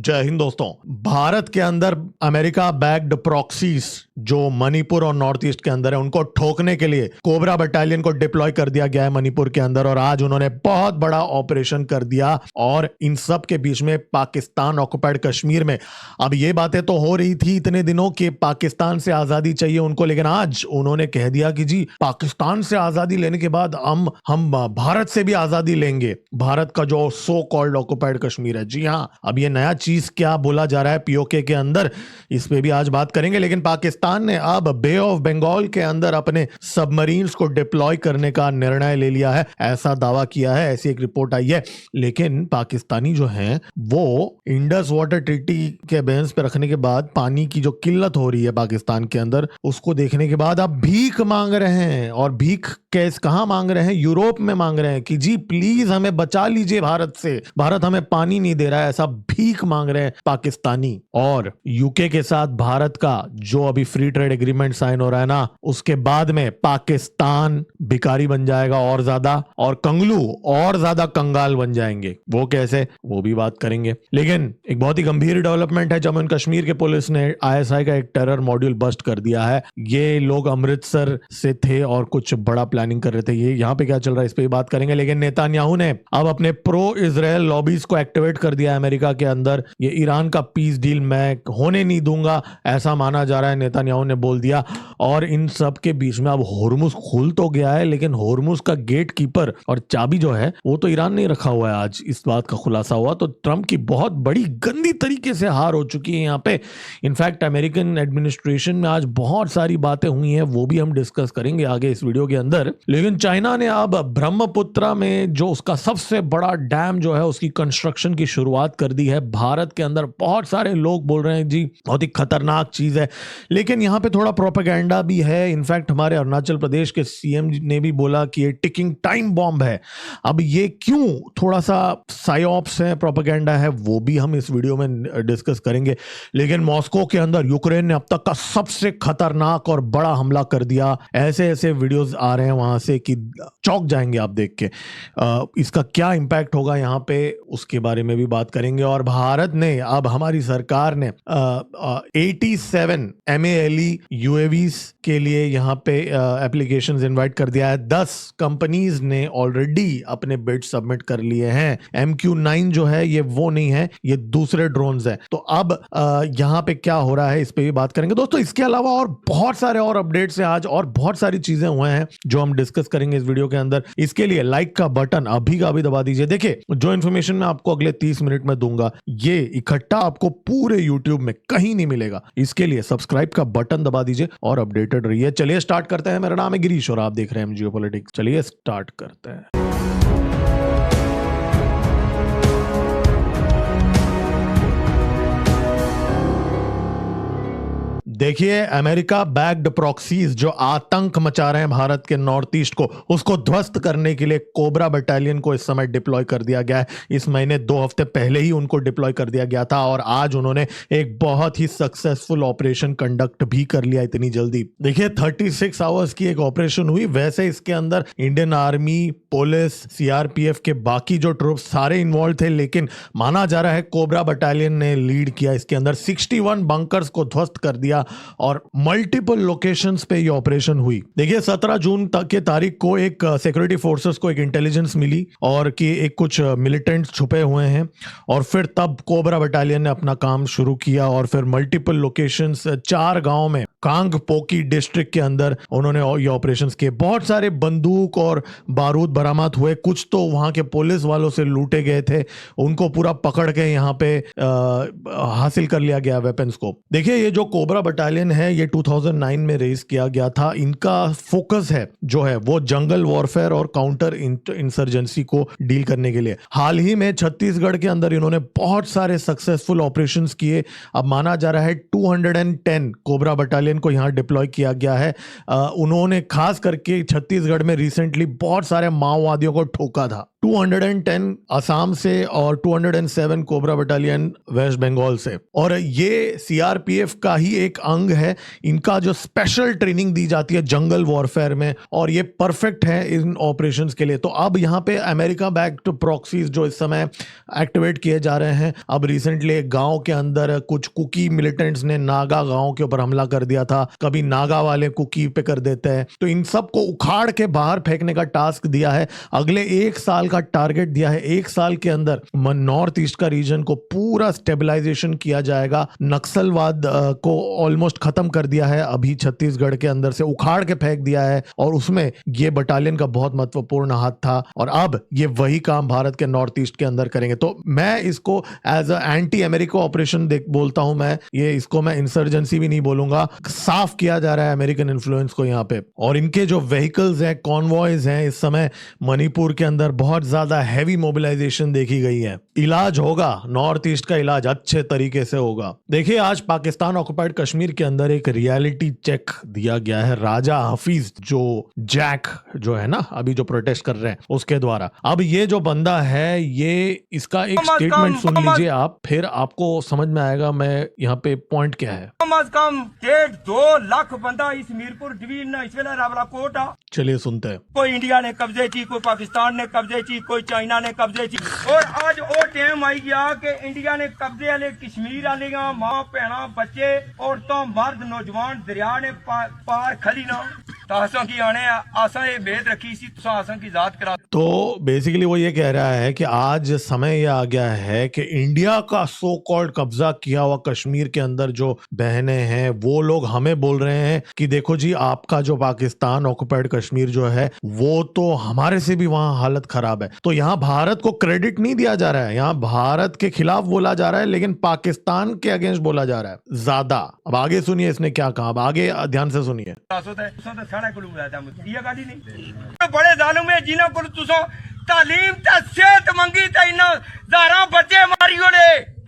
जय हिंद दोस्तों। भारत के अंदर अमेरिका बैक्ड प्रॉक्सीज जो मणिपुर और नॉर्थ ईस्ट के अंदर है, उनको ठोकने के लिए कोबरा बटालियन को डिप्लॉय कर दिया गया है मणिपुर के अंदर। और आज उन्होंने बहुत बड़ा ऑपरेशन कर दिया और इन सब के बीच में पाकिस्तान ऑक्युपाइड कश्मीर में अब ये बातें तो हो रही थी इतने दिनों कि पाकिस्तान से आजादी चाहिए उनको, लेकिन आज उन्होंने कह दिया कि जी पाकिस्तान से आजादी लेने के बाद हम भारत से भी आजादी लेंगे, भारत का जो सो कॉल्ड ऑक्युपाइड कश्मीर है। जी हाँ, अब ये नया चीज क्या बोला जा रहा है पीओके के अंदर, इस पे भी आज बात करेंगे। लेकिन पाकिस्तान ने अब बे ऑफ बंगाल के अंदर अपने सबमरीन्स को डिप्लॉय करने का निर्णय ले लिया है, ऐसा दावा किया है, ऐसी एक रिपोर्ट आई है। लेकिन पाकिस्तानी जो हैं वो इंडस वाटर ट्रीटी के बेंच पे रखने के बाद पानी की जो किल्लत हो रही है पाकिस्तान के अंदर, उसको देखने के बाद अब भीख मांग रहे हैं। और भीख कैसे कहां मांग रहे हैं? यूरोप में मांग रहे हैं कि जी प्लीज हमें बचा लीजिए भारत से, भारत हमें पानी नहीं दे रहा है, ऐसा भीख मांग रहे हैं पाकिस्तानी। और यूके के साथ भारत का जो अभी फ्री ट्रेड एग्रीमेंट साइन हो रहा है ना, उसके बाद में पाकिस्तान भिखारी बन जाएगा और ज्यादा, और कंगलू और ज्यादा कंगाल बन जाएंगे। वो कैसे, वो भी बात करेंगे। लेकिन एक बहुत ही गंभीर डेवलपमेंट है, जम्मू एंड कश्मीर के पुलिस ने आईएसआई का एक टेरर मॉड्यूल बस्ट कर दिया है। ये लोग अमृतसर से थे और कुछ बड़ा प्लानिंग कर रहे थे। ये यहाँ पे क्या चल रहा है इस पे बात करेंगे। लेकिन नेतान्याहू ने अब अपने प्रो इजराइल लॉबीज को एक्टिवेट कर दिया अमेरिका के अंदर। ये ईरान का पीस डील मैं होने नहीं दूंगा, ऐसा माना जा रहा है, नेतान्याहू ने बोल दिया। और इन सब के बीच में अब होर्मुज खुल तो गया है, लेकिन होर्मुज का गेट कीपर और चाबी जो है वो तो ईरान ने रखा हुआ है। आज इस बात का खुलासा हुआ, तो ट्रंप की बहुत बड़ी गंदी तरीके से हार हो चुकी है यहाँ पे। इनफैक्ट अमेरिकन एडमिनिस्ट्रेशन में आज बहुत सारी बातें हुई हैं, वो भी हम डिस्कस करेंगे आगे इस वीडियो के अंदर। लेकिन चाइना ने अब ब्रह्मपुत्रा में जो उसका सबसे बड़ा डैम जो है उसकी कंस्ट्रक्शन की शुरुआत कर दी है। भारत के अंदर बहुत सारे लोग बोल रहे हैं जी बहुत ही खतरनाक चीज है, लेकिन यहाँ पे थोड़ा प्रोपेगेंडा भी है। इनफैक्ट हमारे अरुणाचल प्रदेश के सीएम ने भी बोला कि ये टिकिंग टाइम बॉम्ब है। अब ये क्यों थोड़ा सा साइऑप्स है, प्रोपेगेंडा है, वो भी हम इस वीडियो में डिस्कस करेंगे। लेकिन मॉस्को के अंदर यूक्रेन ने अब तक का सबसे खतरनाक और बड़ा हमला कर दिया। ऐसे ऐसे वीडियोस आ रहे हैं वहां से कि चौंक जाएंगे आप देख के। इसका क्या इंपैक्ट होगा यहाँ पे, उसके बारे में भी बात करेंगे। और भारत ने अब हमारी सरकार ने 87 MALE UAVs के लिए यहाँ पे एप्लीकेशंस इनवाइट कर दिया है। 10 कंपनीज ने ऑलरेडी अपने बिड सबमिट कर लिए हैं। MQ-9 जो है ये वो नहीं है, ये दूसरे ड्रोन्स हैं। तो अब यहाँ पे क्या हो रहा है इस पे भी बात करेंगे दोस्तों। इसके अलावा और बहुत सारे और अपडेट्स हैं आज, और बहुत सारी चीजें हुए हैं जो हम डिस्कस करेंगे इस वीडियो के अंदर। इसके लिए लाइक का बटन अभी का अभी दबा दीजिए। देखिए जो इन्फॉर्मेशन मैं आपको अगले 30 मिनट में दूंगा, ये इकट्ठा आपको पूरे यूट्यूब में कहीं नहीं मिलेगा। इसके लिए सब्सक्राइब का बटन दबा दीजिए और अपडेटेड रहिए। चलिए स्टार्ट करते हैं। मेरा नाम है गिरीश और आप देख रहे हैं जियोपॉलिटिक्स। चलिए स्टार्ट करते हैं। देखिए अमेरिका बैक्ड प्रॉक्सीज जो आतंक मचा रहे हैं भारत के नॉर्थ ईस्ट को, उसको ध्वस्त करने के लिए कोबरा बटालियन को इस समय डिप्लॉय कर दिया गया है। इस महीने 2 हफ्ते पहले ही उनको डिप्लॉय कर दिया गया था और आज उन्होंने एक बहुत ही सक्सेसफुल ऑपरेशन कंडक्ट भी कर लिया इतनी जल्दी। देखिए 36 आवर्स की एक ऑपरेशन हुई। वैसे इसके अंदर इंडियन आर्मी, पुलिस, सीआरपीएफ के बाकी जो ट्रूप्स सारे इन्वॉल्व थे, लेकिन माना जा रहा है कोबरा बटालियन ने लीड किया। इसके अंदर 61 बंकर्स को ध्वस्त कर दिया और मल्टीपल लोकेशंस पे ये ऑपरेशन हुई। देखिए 17 जून तक के तारीख को एक सिक्योरिटी फोर्सेस को एक इंटेलिजेंस मिली और कि एक कुछ मिलिटेंट्स छुपे हुए हैं, और फिर तब कोबरा बटालियन ने अपना काम शुरू किया और फिर मल्टीपल लोकेशंस 4 गांव में कांगपोकी डिस्ट्रिक्ट के अंदर उन्होंने ये ऑपरेशंस किए। बहुत सारे बंदूक और बारूद बरामद हुए, कुछ तो वहां के पुलिस वालों से लूटे गए थे, उनको पूरा पकड़ के यहाँ पे हासिल कर लिया गया वेपन्स को। देखिए ये जो कोबरा बटालियन है ये 2009 में रेज किया गया था। इनका फोकस है जो है वो जंगल वॉरफेयर और काउंटर इंसर्जेंसी को डील करने के लिए। हाल ही में छत्तीसगढ़ के अंदर इन्होंने बहुत सारे सक्सेसफुल ऑपरेशंस किए। अब माना जा रहा है 210 कोबरा बटालियन को यहां डिप्लॉय किया गया है। उन्होंने खास करके छत्तीसगढ़ में रिसेंटली बहुत सारे माओवादियों को ठोका था। 210 असम से और 207 कोबरा बटालियन वेस्ट बंगाल से। और ये सीआरपीएफ का ही एक अंग है। इनका जो स्पेशल ट्रेनिंग दी जाती है जंगल वॉरफेयर में, और ये परफेक्ट है इन ऑपरेशंस के लिए। तो अब यहाँ पे अमेरिका बैक्ड प्रॉक्सीज जो इस समय एक्टिवेट किए जा रहे हैं। अब रिसेंटली एक गांव के अंदर कुछ कुकी मिलिटेंट्स ने नागा गांव के ऊपर हमला कर दिया था। कभी नागा वाले कुकी पे कर देते हैं। तो इन सबको उखाड़ के बाहर फेंकने का टास्क दिया है। अगले 1 साल का टारगेट दिया है। 1 साल के अंदर नॉर्थ ईस्ट का रीजन को पूरा स्टेबलाइजेशन किया जाएगा। नक्सलवाद को ऑलमोस्ट खत्म कर दिया है अभी छत्तीसगढ़ के अंदर से, उखाड़ के फेंक दिया है। और उसमें ये बटालियन का बहुत महत्वपूर्ण हाथ था। और अब ये वही काम भारत के नॉर्थ ईस्ट के अंदर करेंगे। तो मैं इसको as a anti America operation बोलता हूं। मैं इसको मैं इंसर्जेंसी भी नहीं बोलूंगा। साफ किया जा रहा है अमेरिकन इन्फ्लुएंस को यहाँ पे। और इनके जो व्हीकल्स हैं, कॉन्वॉयज हैं, इस समय मणिपुर के अंदर बहुत ज्यादा हैवी मोबिलाइजेशन देखी गई है। इलाज होगा, नॉर्थ ईस्ट का इलाज अच्छे तरीके से होगा। देखिए, आज पाकिस्तान ऑक्युपाइड कश्मीर के अंदर एक रियलिटी चेक दिया गया है राजा हफीज जो जैक जो है ना, अभी जो प्रोटेस्ट कर रहे हैं उसके द्वारा। अब ये जो बंदा है, ये इसका एक स्टेटमेंट सुन लीजिए आप, फिर आपको समझ में आएगा मैं यहाँ पे पॉइंट क्या है। कम अज कम 1.5-2 लाख बंदा इस मीरपुर डिवीजन इस वेले रावला कोट आ। चलिए सुनते हैं। कोई इंडिया ने कब्जे की, कोई पाकिस्तान ने कब्जे की, कोई चाइना ने कब्जे की। और आज वो टाइम आई गया कि इंडिया ने कब्जे वाले कश्मीर वाले मां भैणा बच्चे औरतों मर्द नौजवान दरिया ने पार खली ना तासों की आने आसा ये भेद रखी सी तुसा आसा की जात करा। तो बेसिकली वो ये कह रहा है कि आज समय ये आ गया है कि इंडिया का सो कॉल्ड कब्जा किया हुआ कश्मीर के अंदर जो बहनें हैं, वो लोग हमें बोल रहे हैं कि देखो जी, आपका जो पाकिस्तान ऑक्युपाइड कश्मीर जो है वो तो हमारे से भी वहां हालत खराब है। तो यहाँ भारत को क्रेडिट नहीं दिया जा रहा है, यहाँ भारत के खिलाफ बोला जा रहा है, लेकिन पाकिस्तान के अगेंस्ट बोला जा रहा है ज्यादा। अब आगे सुनिए इसने क्या कहा, अब आगे ध्यान से सुनिए। बड़े जालूम है जिन्हों को तुसो तालीम ता सेहत मंगी ता इन्ना ज़ारा बच्चे मारियो ने।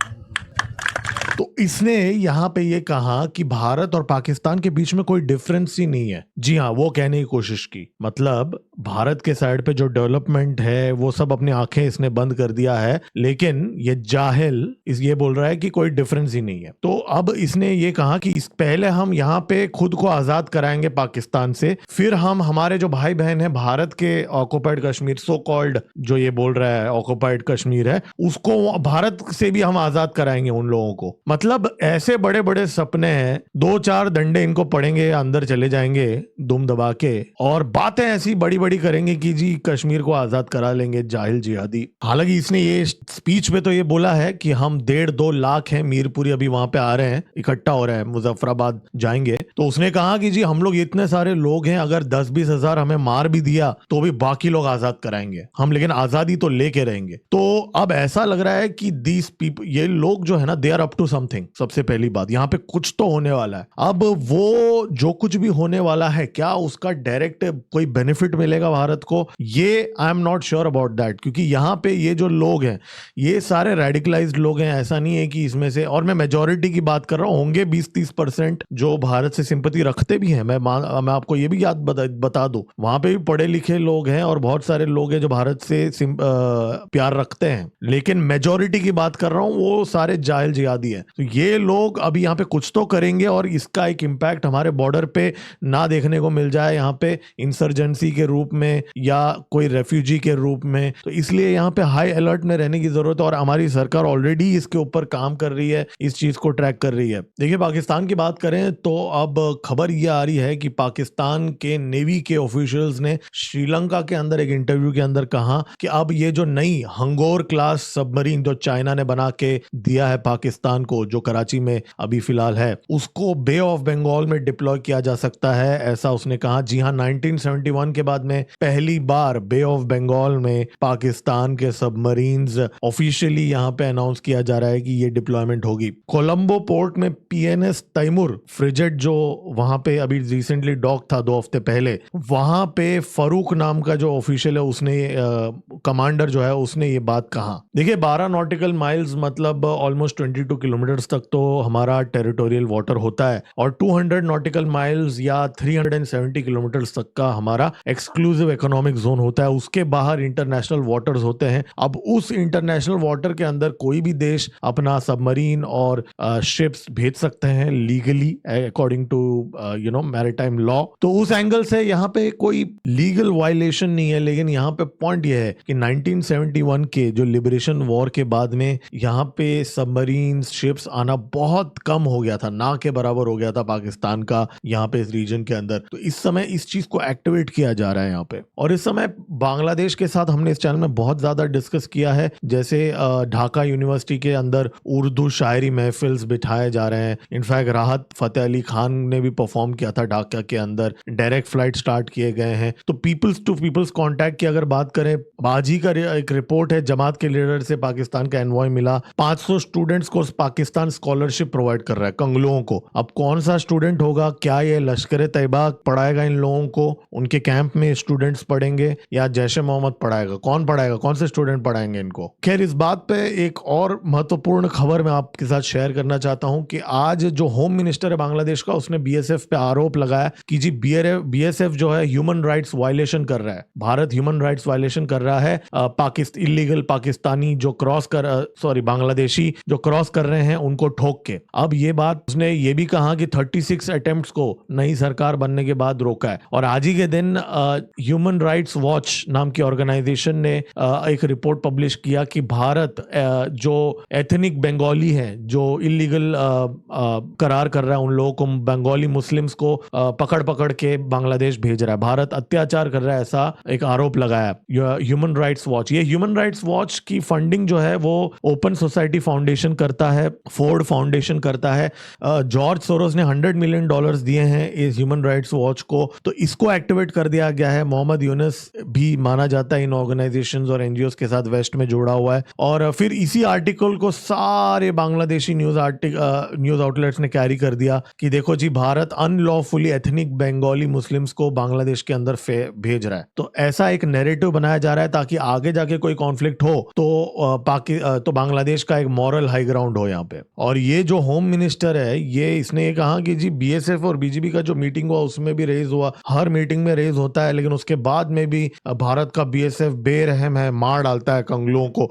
तो इसने यहाँ पे ये कहा कि भारत और पाकिस्तान के बीच में कोई डिफरेंस ही नहीं है। जी हाँ, वो कहने की कोशिश की, मतलब भारत के साइड पे जो डेवलपमेंट है वो सब अपनी आंखें इसने बंद कर दिया है, लेकिन ये जाहिल ये बोल रहा है कि कोई डिफरेंस ही नहीं है। तो अब इसने ये कहा कि पहले हम यहाँ पे खुद को आजाद कराएंगे पाकिस्तान से, फिर हम हमारे जो भाई बहन है भारत के ऑक्युपाइड कश्मीर, सो कॉल्ड जो ये बोल रहा है ऑक्युपाइड कश्मीर है, उसको भारत से भी हम आजाद कराएंगे उन लोगों को। मतलब ऐसे बड़े बड़े सपने हैं, 2-4 डंडे इनको पड़ेंगे, अंदर चले जाएंगे दुम दबा के, और बातें ऐसी बड़ी बड़ी करेंगे कि जी कश्मीर को आजाद करा लेंगे, जाहिल जिहादी। हालांकि इसने ये स्पीच में तो ये बोला है कि हम 1.5-2 लाख हैं मीरपुरी अभी वहां पे आ रहे हैं, इकट्ठा हो रहे हैं, मुजफ्फराबाद जाएंगे। तो उसने कहा कि जी हम लोग इतने सारे लोग हैं, अगर 10-20 हजार हमें मार भी दिया तो भी बाकी लोग आजाद कराएंगे हम, लेकिन आजादी तो लेके रहेंगे। तो अब ऐसा लग रहा है कि दीस पीपल, ये लोग जो है ना, they are up to something. सबसे पहली बात, यहाँ पे कुछ तो होने वाला है। अब वो जो कुछ भी होने वाला है, क्या उसका डायरेक्ट कोई बेनिफिट मिलेगा भारत को, ये I am not sure about that. क्योंकि यहाँ पे ये जो लोग हैं ये सारे रेडिकलाइज्ड लोग हैं, ऐसा नहीं है कि इसमें से, और मैं मेजोरिटी की बात कर रहा हूँ, होंगे 20-30% जो भारत से सिंपैथी रखते भी हैं। मैं आपको ये भी याद बता दूं, वहां पे भी पढ़े लिखे लोग हैं और बहुत सारे लोग हैं जो भारत से प्यार रखते हैं, लेकिन मेजोरिटी की बात कर रहा हूँ वो सारे जाहिल जिहादी है। तो ये लोग अभी यहाँ पे कुछ तो करेंगे और इसका एक इम्पैक्ट हमारे बॉर्डर पे ना देखने को मिल जाए, यहाँ पे इंसर्जेंसी के रूप में या कोई रेफ्यूजी के रूप में। तो इसलिए यहाँ पे हाई अलर्ट में रहने की जरूरत है, और हमारी सरकार ऑलरेडी इसके ऊपर काम कर रही है, इस चीज को ट्रैक कर रही है। देखिए, पाकिस्तान की बात करें तो अब खबर यह आ रही है कि पाकिस्तान के नेवी के ऑफिशियल्स ने श्रीलंका के अंदर एक इंटरव्यू के अंदर कहा कि अब ये जो नई हंगोर क्लास सबमरीन जो चाइना ने बना के दिया है पाकिस्तान को, जो कराची में अभी फिलहाल है, उसको बे ऑफ बंगाल में डिप्लॉय किया जा सकता है, ऐसा उसने कहा। जी हाँ, 1971 के बाद में पहली बार बे ऑफ बंगाल में पाकिस्तान के सबमरीन्स ऑफिशियली यहाँ पे अनाउंस किया जा रहा है कि ये डिप्लॉयमेंट होगी। कोलंबो पोर्ट में पीएनएस तैमूर फ्रिगेट जो वहां पे अभी रिसेंटली डॉक था 2 हफ्ते पहले, वहां पे फरूक नाम का जो ऑफिशियल है, उसने कमांडर जो है, उसने ये बात कहा। देखिए, 12 नॉटिकल माइल्स मतलब ऑलमोस्ट 22 किलोमीटर्स तक तो हमारा टेरिटोरियल वाटर होता है, और 200 नॉटिकल माइल्स या 370 किलोमीटर्स तक का हमारा एक्सक्लूसिव एक्सक्लूसिव इकोनॉमिक जोन होता है, उसके बाहर इंटरनेशनल वाटर्स होते हैं। अब उस इंटरनेशनल वाटर के अंदर कोई भी देश अपना सबमरीन और शिप्स भेज सकते हैं legally according to maritime law. तो उस एंगल से यहाँ पे कोई लीगल वायलेशन नहीं है। लेकिन यहाँ पे पॉइंट ये है कि 1971 के जो लिबरेशन वॉर के बाद में यहाँ पे सबमरीन शिप्स आना बहुत कम हो गया था, ना के बराबर हो गया था पाकिस्तान का यहाँ पे इस रीजन के अंदर। तो इस समय इस चीज को एक्टिवेट किया जा रहा है यहाँ पे। और इस समय बांग्लादेश के साथ हमने इस चैनल में बहुत ज्यादा डिस्कस किया है, जैसे ढाका यूनिवर्सिटी के अंदर उर्दू शायरी महफिल्स बिठाए जा रहे हैं। इनफैक्ट राहत फतेह अली खान ने भी परफॉर्म किया था ढाका के अंदर, डायरेक्ट फ्लाइट स्टार्ट किए गए हैं। तो पीपल्स टू पीपल्स कांटेक्ट की अगर बात करें, आज ही का एक रिपोर्ट है, जमात के लीडर से पाकिस्तान का एनवॉय मिला, 500 स्टूडेंट्स को पाकिस्तान स्कॉलरशिप प्रोवाइड कर रहा है कंगलुओं को। अब कौन सा स्टूडेंट होगा, क्या ये लश्कर तैयबा पढ़ाएगा इन लोगों को, उनके कैंप में स्टूडेंट्स पढ़ेंगे या जैश मोहम्मद पढ़ाएगा, कौन पढ़ाएगा, कौन से स्टूडेंट पढ़ाएंगे इनको। खैर, इस बात पे एक और महत्वपूर्ण खबर मैं आपके साथ शेयर करना चाहता हूं कि आज जो होम मिनिस्टर है बांग्लादेश का, उसने बीएसएफ पे आरोप लगाया कि जी बीएसएफ जो है ह्यूमन राइट्स वायलेशन कर रहा है, भारत ह्यूमन राइट्स वायलेशन कर रहा है। इलीगल पाकिस्तानी जो बांग्लादेशी जो क्रॉस कर रहे हैं उनको ठोक के। अब ये बात उसने ये भी कहा कि 36 अटेम्प्ट्स को नई सरकार बनने के बाद रोका है। और आज ही के दिन ह्यूमन राइट्स वॉच नाम की ऑर्गेनाइजेशन ने एक रिपोर्ट पब्लिश किया कि भारत जो एथनिक बंगाली हैं, जो इलीगल करार कर रहा है, उन लोगों को, बंगाली मुस्लिम्स को पकड़ पकड़ के बांग्लादेश भेज रहा है, भारत अत्याचार कर रहा है, ऐसा एक आरोप लगाया ह्यूमन राइट्स वॉच। ये ह्यूमन राइट्स वॉच की फंडिंग जो है वो ओपन सोसाइटी फाउंडेशन करता है, फोर्ड फाउंडेशन करता है। जॉर्ज सोरोस ने $100 मिलियन दिए हैं इस ह्यूमन राइट्स वॉच को। तो इसको एक्टिवेट कर दिया गया है। मोहम्मद यूनुस भी माना जाता है इन ऑर्गेनाइजेशंस और एनजीओस के साथ वेस्ट में जुड़ा हुआ है। और फिर इसी आर्टिकल को सारे बांग्लादेशी न्यूज आउटलेट्स ने कैरी कर दिया कि देखो जी, Bharat unlawfully ethnic Bengali Muslims को बांग्लादेश के अंदर भेज रहा है। तो ऐसा एक नैरेटिव बनाया जा रहा है ताकि आगे जाके कोई कॉन्फ्लिक्ट हो तो बांग्लादेश का एक मॉरल हाई ग्राउंड हो यहाँ पे। और ये जो होम मिनिस्टर है, इसने ये कहा कि जी बीएसएफ और बीजेपी का जो मीटिंग हुआ उसमें भी रेज हुआ, हर मीटिंग में रेज होता है, लेकिन उसके बाद में भी भारत का बीएसएफ बेरहम है, मार डालता है कंगलुओं को।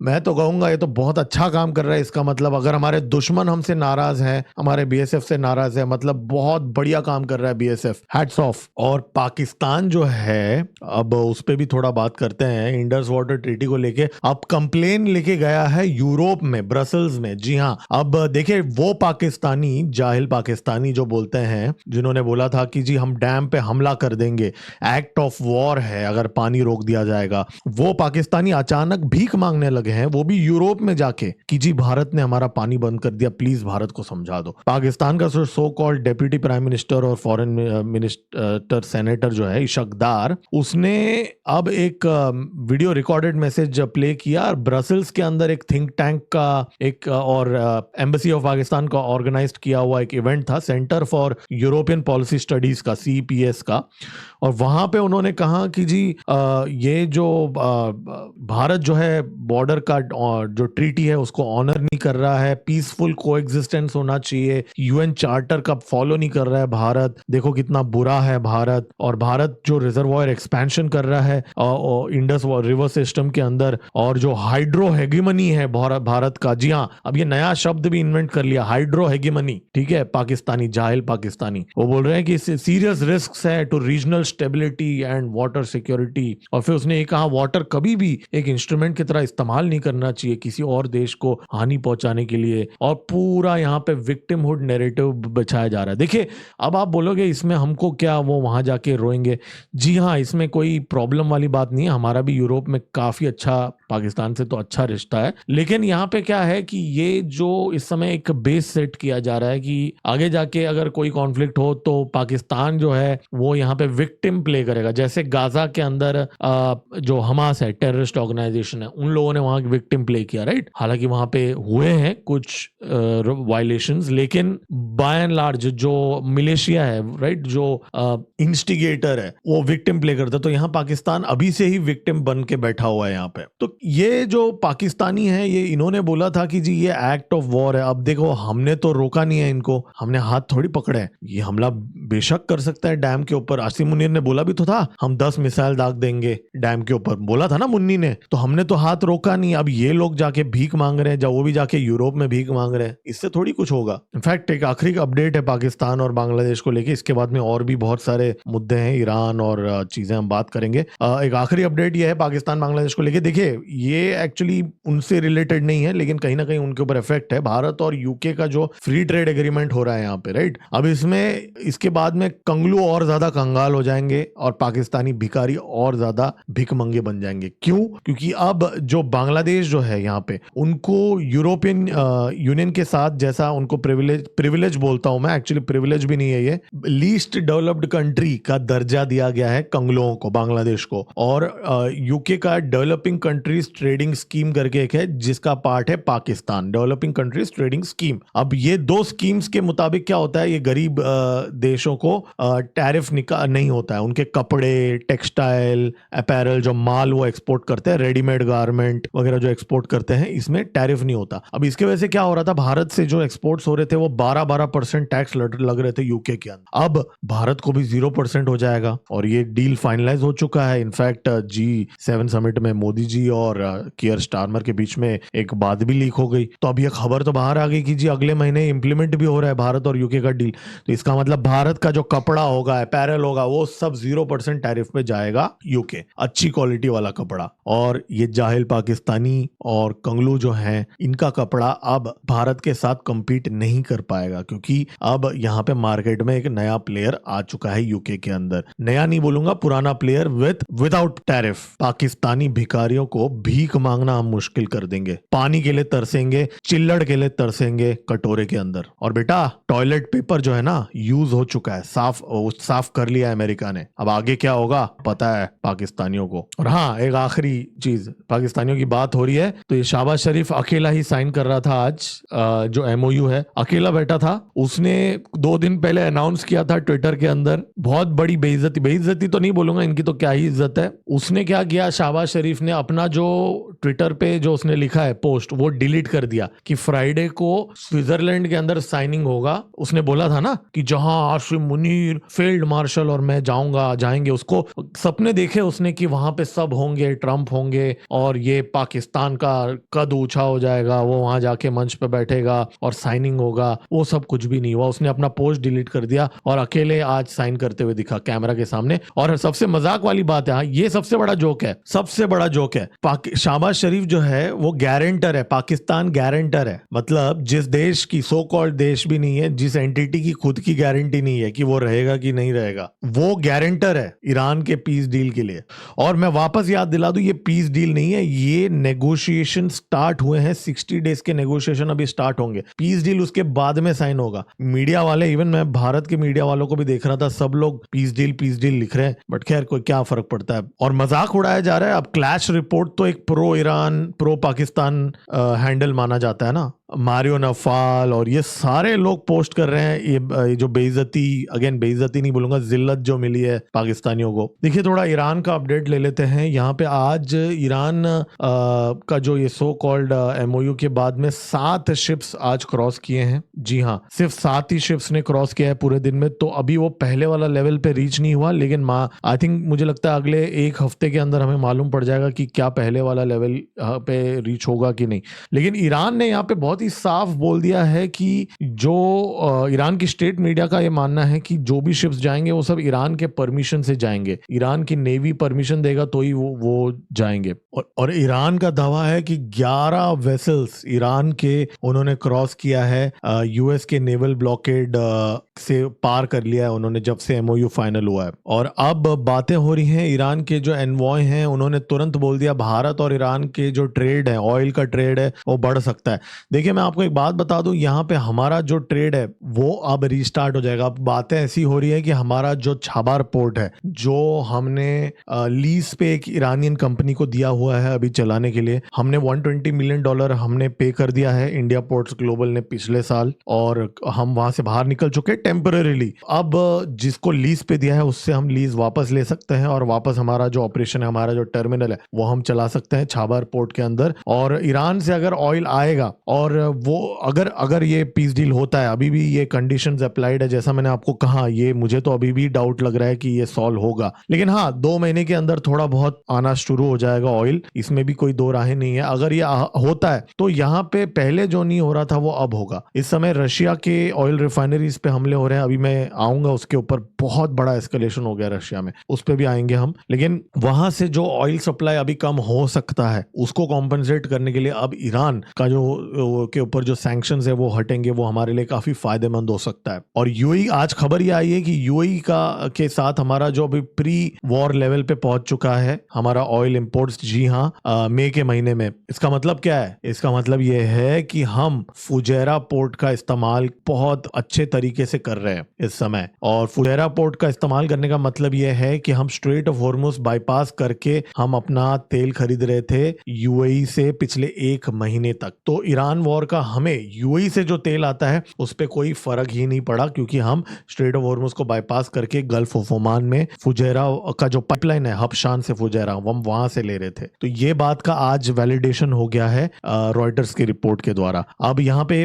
मैं तो कहूंगा ये तो बहुत अच्छा काम कर रहा है। इसका मतलब अगर हमारे दुश्मन हमसे नाराज हैं, हमारे बीएसएफ से नाराज है, मतलब बहुत बढ़िया काम कर रहा है बीएसएफ, हैट्स ऑफ। और पाकिस्तान जो है, अब उस पर भी थोड़ा बात करते हैं। इंडस वाटर ट्रीटी को लेके अब कंप्लेन लेके गया है यूरोप में, ब्रसल्स में। जी हाँ, अब देखिए, वो पाकिस्तानी, जाहिल पाकिस्तानी जो बोलते हैं, जिन्होंने बोला था कि जी हम डैम पे हमला कर देंगे, एक्ट ऑफ वॉर है अगर पानी रोक दिया जाएगा, वो पाकिस्तानी अचानक भीख मांगने लगे हैं, वो भी यूरोप में जाके, कि जी भारत ने हमारा पानी बंद कर दिया, प्लीज भारत को समझा दो। पाकिस्तान का so called deputy prime minister और फॉरेन मिनिस्टर सेनेटर जो है इशकदार, उसने अब एक वीडियो रिकॉर्डेड मैसेज प्ले किया। ब्रसल्स के अंदर एक थिंक टैंक का एक और एम्बेसी ऑफ पाकिस्तान का ऑर्गेनाइज्ड किया हुआ एक इवेंट था, centre for European policy studies का, CPS का। और वहां पे उन्होंने कहा कि जी ये जो भारत जो है बॉर्डर का जो ट्रीटी है उसको ऑनर नहीं कर रहा है, पीसफुल कोएग्जिस्टेंस होना चाहिए, UN चार्टर का फॉलो नहीं कर रहा है भारत, देखो कितना बुरा है भारत। और भारत जो रिजर्वायर एक्सपेंशन कर रहा है इंडस रिवर सिस्टम के अंदर, और जो हाइड्रो हेगेमनी है भारत का, जी हाँ, अब ये नया शब्द भी इन्वेंट कर लिया, हाइड्रो हेगेमनी, ठीक है, पाकिस्तानी, जाहिल पाकिस्तानी, वो बोल रहे हैं कि सीरियस रिस्क है to regional stability and water security. और फिर उसने ये कहा, वाटर कभी भी एक इंस्ट्रूमेंट की तरह इस्तेमाल नहीं करना चाहिए किसी और देश को हानि पहुंचाने के लिए। और पूरा यहाँ पे विक्टिमहुड नैरेटिव बिछाया जा रहा है। देखिए, अब आप बोलोगे इसमें हमको क्या, वो वहां जाके रोएंगे। जी हाँ, इसमें कोई प्रॉब्लम वाली बात नहीं है, हमारा भी यूरोप में काफी अच्छा, पाकिस्तान से तो अच्छा रिश्ता है। लेकिन यहाँ पे क्या है कि ये जो इस समय एक बेस सेट किया जा रहा है कि आगे जाके अगर कोई कॉन्फ्लिक्ट हो तो पाकिस्तान जो है वो यहाँ पे विक्टिम प्ले करेगा। जैसे गाजा के अंदर जो हमास है, टेररिस्ट ऑर्गेनाइजेशन है, उन लोगों ने वहां विक्टिम प्ले किया, राइट। हालांकि वहां पे हुए हैं कुछ वायलेशंस, लेकिन बाय एंड लार्ज जो मिलिशिया है, राइट, जो इंस्टिगेटर है, वो विक्टिम प्ले करता है। तो यहाँ पाकिस्तान अभी से ही विक्टिम बन के बैठा हुआ है यहाँ पे। तो ये जो पाकिस्तानी है ये इन्होंने बोला था कि जी ये एक्ट ऑफ वॉर है। अब देखो हमने तो रोका नहीं है इनको, हमने हाथ थोड़ी पकड़े हैं। ये हमला बेशक कर सकता है डैम के ऊपर। आसिम मुनीर ने बोला भी तो था हम 10 मिसाइल दाग देंगे डैम के ऊपर, बोला था ना मुन्नी ने, तो हमने तो हाथ रोका नहीं। अब ये लोग जाके भीख मांग रहे हैं, जब वो भी जाके यूरोप में भीख मांग रहे हैं, इससे थोड़ी कुछ होगा। इनफैक्ट एक आखिरी अपडेट है पाकिस्तान और बांग्लादेश को लेके, इसके बाद में और भी बहुत सारे मुद्दे हैं, ईरान और चीजें हम बात करेंगे। एक आखिरी अपडेट ये है पाकिस्तान बांग्लादेश को लेके। देखिए ये एक्चुअली उनसे रिलेटेड नहीं है, लेकिन कहीं ना कहीं उनके ऊपर इफेक्ट है। भारत और यूके का जो फ्री ट्रेड एग्रीमेंट हो रहा है यहाँ पे, राइट, अब इसमें इसके बाद में कंगलू और ज्यादा कंगाल हो जाएंगे और पाकिस्तानी भिखारी और ज्यादा भिखमंगे बन जाएंगे। क्यों? क्योंकि अब जो बांग्लादेश जो है यहाँ पे, उनको यूरोपियन यूनियन के साथ, जैसा उनको प्रिविलेज बोलता हूं मैं, एक्चुअली प्रिविलेज भी नहीं है, ये लीस्ट डेवलप्ड कंट्री का दर्जा दिया गया है कंगलों को, बांग्लादेश को। और यूके का डेवलपिंग कंट्रीज ट्रेडिंग स्कीम करके एक है जिसका पार्ट है Pakistan, developing countries trading scheme. अब ये दो स्कीम्स के मुताबिक क्या होता है, ये गरीब देशों को टैरिफ नहीं होता है। उनके कपड़े, टेक्सटाइल, अपैरल, जो माल वो एक्सपोर्ट करते हैं, रेडीमेड गारमेंट वगैरह जो एक्सपोर्ट करते हैं, इसमें टैरिफ नहीं होता। अब इसके वजह से क्या हो रहा था, भारत से जो एक्सपोर्ट्स हो रहे थे वो 12% टैक्स लग रहे थे यूके के अंदर। अब भारत को भी 0% हो जाएगा और ये डील फाइनलाइज हो चुका है। इनफैक्ट G7 समिट में मोदी जी और कियर स्टारमर के बीच में एक बात भी लीक हो गई, तो अब ये खबर तो बाहर आ गई कि जी अगले महीने इंप्लीमेंट भी हो रहा है भारत और यूके का डील। तो इसका मतलब भारत का जो कपड़ा होगा, अपैरल होगा, वो सब 0% टैरिफ पे जाएगा यूके, अच्छी क्वालिटी वाला कपड़ा। और ये जाहिल पाकिस्तानी और कंगलू जो हैं, इनका कपड़ा अब भारत के साथ compete नहीं कर पाएगा, क्योंकि अब यहाँ पे मार्केट में एक नया प्लेयर आ चुका है यूके के अंदर। नया नहीं बोलूंगा, पुराना प्लेयर विदाउट टैरिफ। पाकिस्तानी भिखारियों को भीख मांगना हम मुश्किल कर देंगे, पानी के लिए तरसेंगे, चिल्लड़ के लिए तरसेंगे कटोरे के अंदर। और बेटा टॉयलेट पेपर जो है ना, यूज हो चुका है, साफ कर लिया है अमेरिका ने। अब आगे क्या होगा पता है पाकिस्तानियों को। और हाँ, एक आखिरी चीज, पाकिस्तानियों की बात हो रही है तो ये शहबाज शरीफ अकेला ही साइन कर रहा था आज, जो MOU है, अकेला बैठा था। उसने 2 दिन पहले अनाउंस किया था ट्विटर के अंदर, बहुत बड़ी बेइज्जती तो नहीं बोलूंगा, इनकी तो क्या ही इज्जत है। उसने क्या किया, शहबाज शरीफ ने अपना जो ट्विटर पे जो उसने लिखा है पोस्ट, वो डिलीट कर दिया कि फ्राइडे को स्विट्जरलैंड के अंदर साइनिंग होगा। उसने बोला था ना कि जहां आसिम मुनीर फील्ड मार्शल और मैं जाएंगे, उसको सपने देखे उसने कि वहां पे सब होंगे, ट्रंप होंगे और ये पाकिस्तान का कद ऊंचा हो जाएगा, वो वहां जाके मंच पे बैठेगा और साइनिंग होगा। वो सब कुछ भी नहीं हुआ। उसने अपना पोस्ट डिलीट कर दिया और अकेले आज साइन करते हुए दिखा कैमरा के सामने। और सबसे मजाक वाली बात है, ये सबसे बड़ा जोक है, सबसे बड़ा जोक है, शहबाज शरीफ जो है वो गारंटर है, पाकिस्तान गारंटर है। मतलब जिस देश की, सो कॉल्ड देश भी नहीं है, जिस एंटिटी की खुद की गारंटी नहीं है कि वो रहेगा कि नहीं रहेगा, वो गारंटर है ईरान के पीस डील के लिए। और मैं वापस याद दिला दूं, ये पीस डील नहीं है, ये नेगोशिएशन स्टार्ट हुए हैं, 60 डेज के नेगोशिएशन अभी स्टार्ट होंगे। पीस डील उसके बाद में साइन होगा। मीडिया वाले, इवन मैं भारत के मीडिया वालों को भी देख रहा था, सब लोग पीस डील लिख रहे हैं, बट खैर कोई क्या फर्क पड़ता है। और मजाक उड़ाया जा रहा है। अब क्लैश रिपोर्ट तो एक pro Iran pro Pakistan handle माना जाता है ना, मारियो नफाल और ये सारे लोग पोस्ट कर रहे हैं ये जो बेइज्जती, अगेन बेइज्जती नहीं बोलूंगा, जिल्लत जो मिली है पाकिस्तानियों को। देखिए थोड़ा ईरान का अपडेट ले लेते हैं। यहाँ पे आज ईरान का जो ये सो कॉल्ड MOU के बाद में 7 शिप्स आज क्रॉस किए हैं। जी हाँ, सिर्फ 7 ही शिप्स ने क्रॉस किया है पूरे दिन में। तो अभी वो पहले वाला लेवल पे रीच नहीं हुआ, लेकिन आई थिंक मुझे लगता है अगले 1 हफ्ते के अंदर हमें मालूम पड़ जाएगा कि क्या पहले वाला लेवल पे रीच होगा कि नहीं। लेकिन ईरान ने यहाँ पे बहुत ही साफ बोल दिया है कि जो ईरान की स्टेट मीडिया का ये मानना है कि जो भी शिप्स जाएंगे वो सब ईरान के परमिशन से जाएंगे, ईरान की नेवी परमिशन देगा तो ही वो जाएंगे। और ईरान का दावा है कि 11 वेसल्स ईरान के उन्होंने क्रॉस किया है, US के नेवल ब्लॉकेड से पार कर लिया है उन्होंने जब से MOU फाइनल हुआ है। और अब बातें हो रही हैं, ईरान के जो एनवॉय हैं उन्होंने तुरंत बोल दिया भारत और ईरान के जो ट्रेड है, ऑयल का ट्रेड है, वो बढ़ सकता है। देखिए मैं आपको एक बात बता दूं, यहाँ पे हमारा जो ट्रेड है वो अब रीस्टार्ट हो जाएगा। अब बातें ऐसी हो रही है कि हमारा जो छाबार पोर्ट है, जो हमने लीज पे एक ईरानियन कंपनी को दिया हुआ है अभी चलाने के लिए, हमने $120 मिलियन हमने पे कर दिया है इंडिया पोर्ट्स ग्लोबल ने पिछले साल, और हम वहां से बाहर निकल चुके हैं टेम्पररीली। अब जिसको लीज पे दिया है उससे हम लीज वापस ले सकते हैं और वापस हमारा जो ऑपरेशन है, हमारा जो टर्मिनल है, वो हम चला सकते हैं छाबार पोर्ट के अंदर। और ईरान से अगर ऑयल आएगा और वो अगर ये पीस डील होता है, अभी भी ये कंडीशंस अप्लाइड है, जैसा मैंने आपको कहा, ये मुझे तो अभी भी डाउट लग रहा है कि ये सॉल्व होगा, लेकिन हाँ 2 महीने के अंदर थोड़ा बहुत आना शुरू हो जाएगा ऑयल, इसमें भी कोई दो राहें नहीं है। अगर ये होता है तो यहाँ पे पहले जो नहीं हो रहा था वो अब होगा। इस समय रशिया के ऑयल रिफाइनरीज पे हमले हो रहे हैं, अभी मैं आऊंगा उसके ऊपर, बहुत बड़ा एस्केलेशन हो गया रशिया में, उस पे भी आएंगे हम। लेकिन वहां से जो ऑयल सप्लाई अभी कम हो सकता है उसको कॉम्पनसेट करने के लिए अब ईरान का जो के ऊपर जो सैंक्शंस है वो हटेंगे, वो हमारे लिए काफी फायदेमंद हो सकता है। और यूएई, आज खबर ये आई है कि यूएई के साथ हमारा जो अभी प्री वॉर लेवल पे पहुंच चुका है हमारा ऑयल इंपोर्ट्स। जी हाँ, मई के महीने में। इसका मतलब क्या है? इसका मतलब ये है कि हम फुजैरा पोर्ट का इस्तेमाल बहुत अच्छे तरीके से कर रहे हैं इस समय। और फुजैरा पोर्ट का इस्तेमाल करने का मतलब ये है कि हम स्ट्रेट ऑफ हॉर्मुज बाईपास करके हम अपना तेल खरीद रहे थे यूएई से पिछले 1 महीने तक। तो ईरान वॉर का हमें यूएई से जो तेल आता है उस पर कोई फर्क ही नहीं पड़ा, क्योंकि हम स्ट्रेट ऑफ हॉर्मुज को बाईपास करके गल्फ ऑफ ओमान में फुजैरा का जो पाइपलाइन है हबशान से फुजैरा, हम वहां से ले रहे थे। तो ये बात का आज वैलिडेशन हो गया है रॉयटर्स की रिपोर्ट के द्वारा। अब यहाँ पे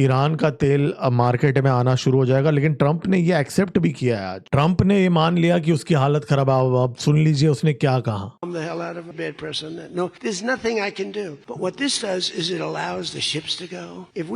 ईरान का तेल मार्केट में आना शुरू हो जाएगा। लेकिन ट्रंप ने ये एक्सेप्ट भी किया है, आज ट्रंप ने ये मान लिया कि उसकी हालत खराब है। अब सुन लीजिए उसने क्या कहा। I'm the hell out of a bad president. No, there's nothing I can do. But what this does is it allows the ships to go. If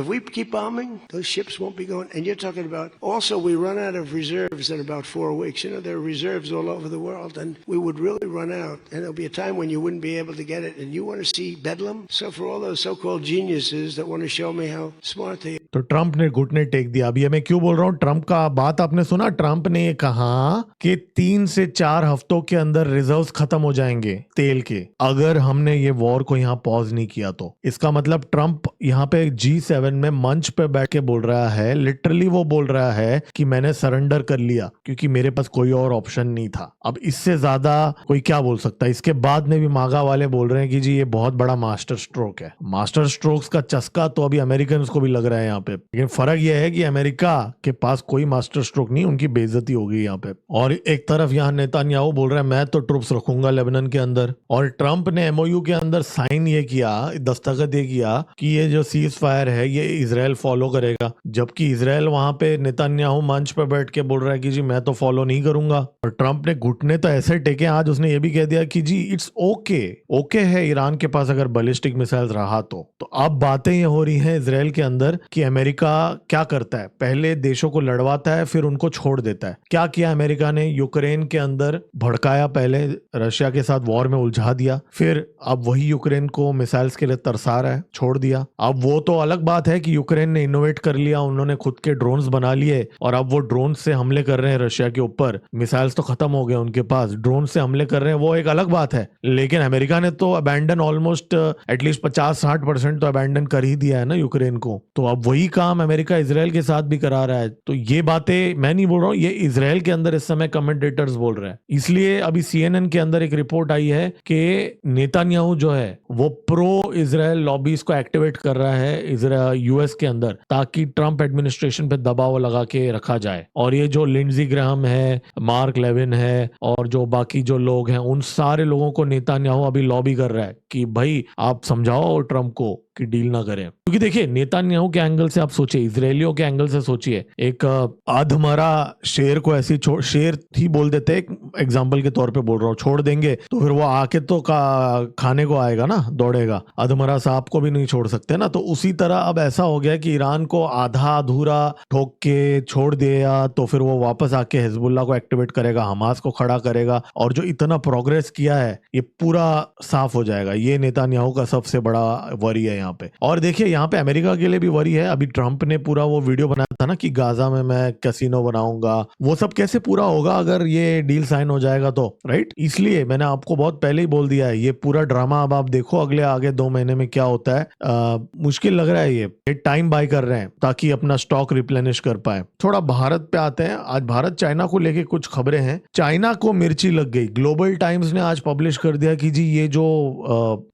we keep bombing, those ships won't be going. And you're talking about also we run out of reserves in about 4 weeks. You know, there are reserves all over the world, and we would really run out. And there'll be a time when you wouldn't be able to get it. And you want to see bedlam? So for all those so-called geniuses that want to show me how smart they are. तो Trump ने घुटने take दिया। अभी मैं क्यों बोल रहा हूँ ट्रंप का बात, आपने सुना? ट्रंप ने कहा कि 3 से 4 हफ्तों के अंदर रिजर्व्स खत्म हो जाएंगे तेल के, अगर हमने ये वॉर को यहाँ पॉज नहीं किया तो। इसका मतलब ट्रंप यहाँ पे G7 में मंच पे बैठ के बोल रहा है, लिटरली वो बोल रहा है कि मैंने सरेंडर कर लिया क्योंकि मेरे पास कोई और ऑप्शन नहीं था। अब इससे ज्यादा कोई क्या बोल सकता है? इसके बाद में भी मागा वाले बोल रहे हैं कि जी ये बहुत बड़ा मास्टर स्ट्रोक है। मास्टर स्ट्रोक्स का चस्का तो अभी अमेरिकन को भी लग रहा है यहाँ पे, लेकिन फर्क यह है कि अमेरिका के पास कोई मास्टर स्ट्रोक नहीं, उनकी बेइज्जती हो गई यहाँ पे। और एक तरफ यहाँ नेतन्याहू बोल रहा है मैं तो ट्रूप्स रखूंगा लेबनान के अंदर, और ट्रंप ने एमओयू के अंदर साइन ये किया, दस्तखत ये किया कि ये जो सीज फायर है ये इजराइल फॉलो करेगा, जबकि इजराइल वहां पे नेतन्याहू मंच पे बैठ के बोल रहा है कि जी मैं तो फॉलो नहीं करूंगा। और ट्रंप ने घुटने तो ऐसे टेके, आज उसने ये भी कह दिया कि जी इट्स ओके है ईरान के पास अगर बैलिस्टिक मिसाइल रहा तो। अब बातें ये हो रही हैं इजराइल के अंदर कि अमेरिका क्या करता है, पहले देशों को लड़वाता है फिर उनको छोड़ देता है। क्या किया अमेरिका ने? यूक्रेन के अंदर भड़काया, पहले रशिया के साथ वॉर में उलझा दिया, फिर अब वही यूक्रेन को मिसाइल्स के लिए तरसा रहा है, छोड़ दिया। अब वो तो अलग बात है कि यूक्रेन ने इनोवेट कर लिया, उन्होंने खुद के ड्रोन्स बना लिए और अब वो ड्रोन से हमले कर रहे हैं रशिया के ऊपर। मिसाइल्स तो खत्म हो गए उनके पास, ड्रोन से हमले कर रहे हैं, वो एक अलग बात है। लेकिन अमेरिका ने तो अबैंडन ऑलमोस्ट एटलीस्ट 50-60% तो अबैंडन कर ही दिया है ना यूक्रेन को। तो अब वही काम अमेरिका इजराइल के साथ भी करा रहा है। तो ये बातें मैं नहीं बोल रहा हूँ, ये इजराइल के अंदर इस समय कमेंटेटर्स बोल रहे हैं। इसलिए अभी CNN के अंदर एक रिपोर्ट आई है कि नेतन्याहू जो है वो प्रो इजराइल लॉबीज को एक्टिवेट कर रहा है यूएस के अंदर, ताकि ट्रंप एडमिनिस्ट्रेशन पे दबाव लगा के रखा जाए। और ये जो लिंडजी ग्राहम है, मार्क लेविन है और जो बाकी जो लोग हैं, उन सारे लोगों को नेतन्याहू अभी लॉबी कर रहा है कि भाई आप समझाओ ट्रंप को कि डील ना करें। क्योंकि देखिए नेतन्याहू के एंगल से आप सोचिए, इजरायलियों के एंगल से सोचिए, एक अधमरा शेर को ऐसी शेर ही बोल देते, एक एग्जांपल के तौर पे बोल रहा हूँ, छोड़ देंगे तो फिर वो आके तो खाने को आएगा ना, दौड़ेगा। अधमरा सांप को भी नहीं छोड़ सकते ना। तो उसी तरह अब ऐसा हो गया कि ईरान को आधा अधूरा ठोक के छोड़ दिया तो फिर वो वापस आके हिजबुल्लाह को एक्टिवेट करेगा, हमास को खड़ा करेगा, और जो इतना प्रोग्रेस किया है ये पूरा साफ हो जाएगा। ये नेतन्याहू का सबसे बड़ा वरी है यहाँ पे। और देखिए यहाँ पे अमेरिका के लिए भी वरी है। अभी ट्रंप ने पूरा वो वीडियो बनाया था ना कि गाजा में मैं कैसीनो बनाऊंगा, वो सब कैसे पूरा होगा अगर ये डील साइन हो जाएगा तो, राइट? इसलिए मैंने आपको बहुत पहले ही बोल दिया है, ये पूरा ड्रामा अब आप देखो अगले आगे 2 महीने में क्या होता है। मुश्किल लग रहा है, ये टाइम बाय कर रहे हैं ताकि अपना स्टॉक रिप्लेनिश कर पाए। थोड़ा भारत पे आते हैं। आज भारत चाइना को लेके कुछ खबरें हैं। चाइना को मिर्ची लग गई। ग्लोबल टाइम्स ने आज पब्लिश कर दिया कि जी ये जो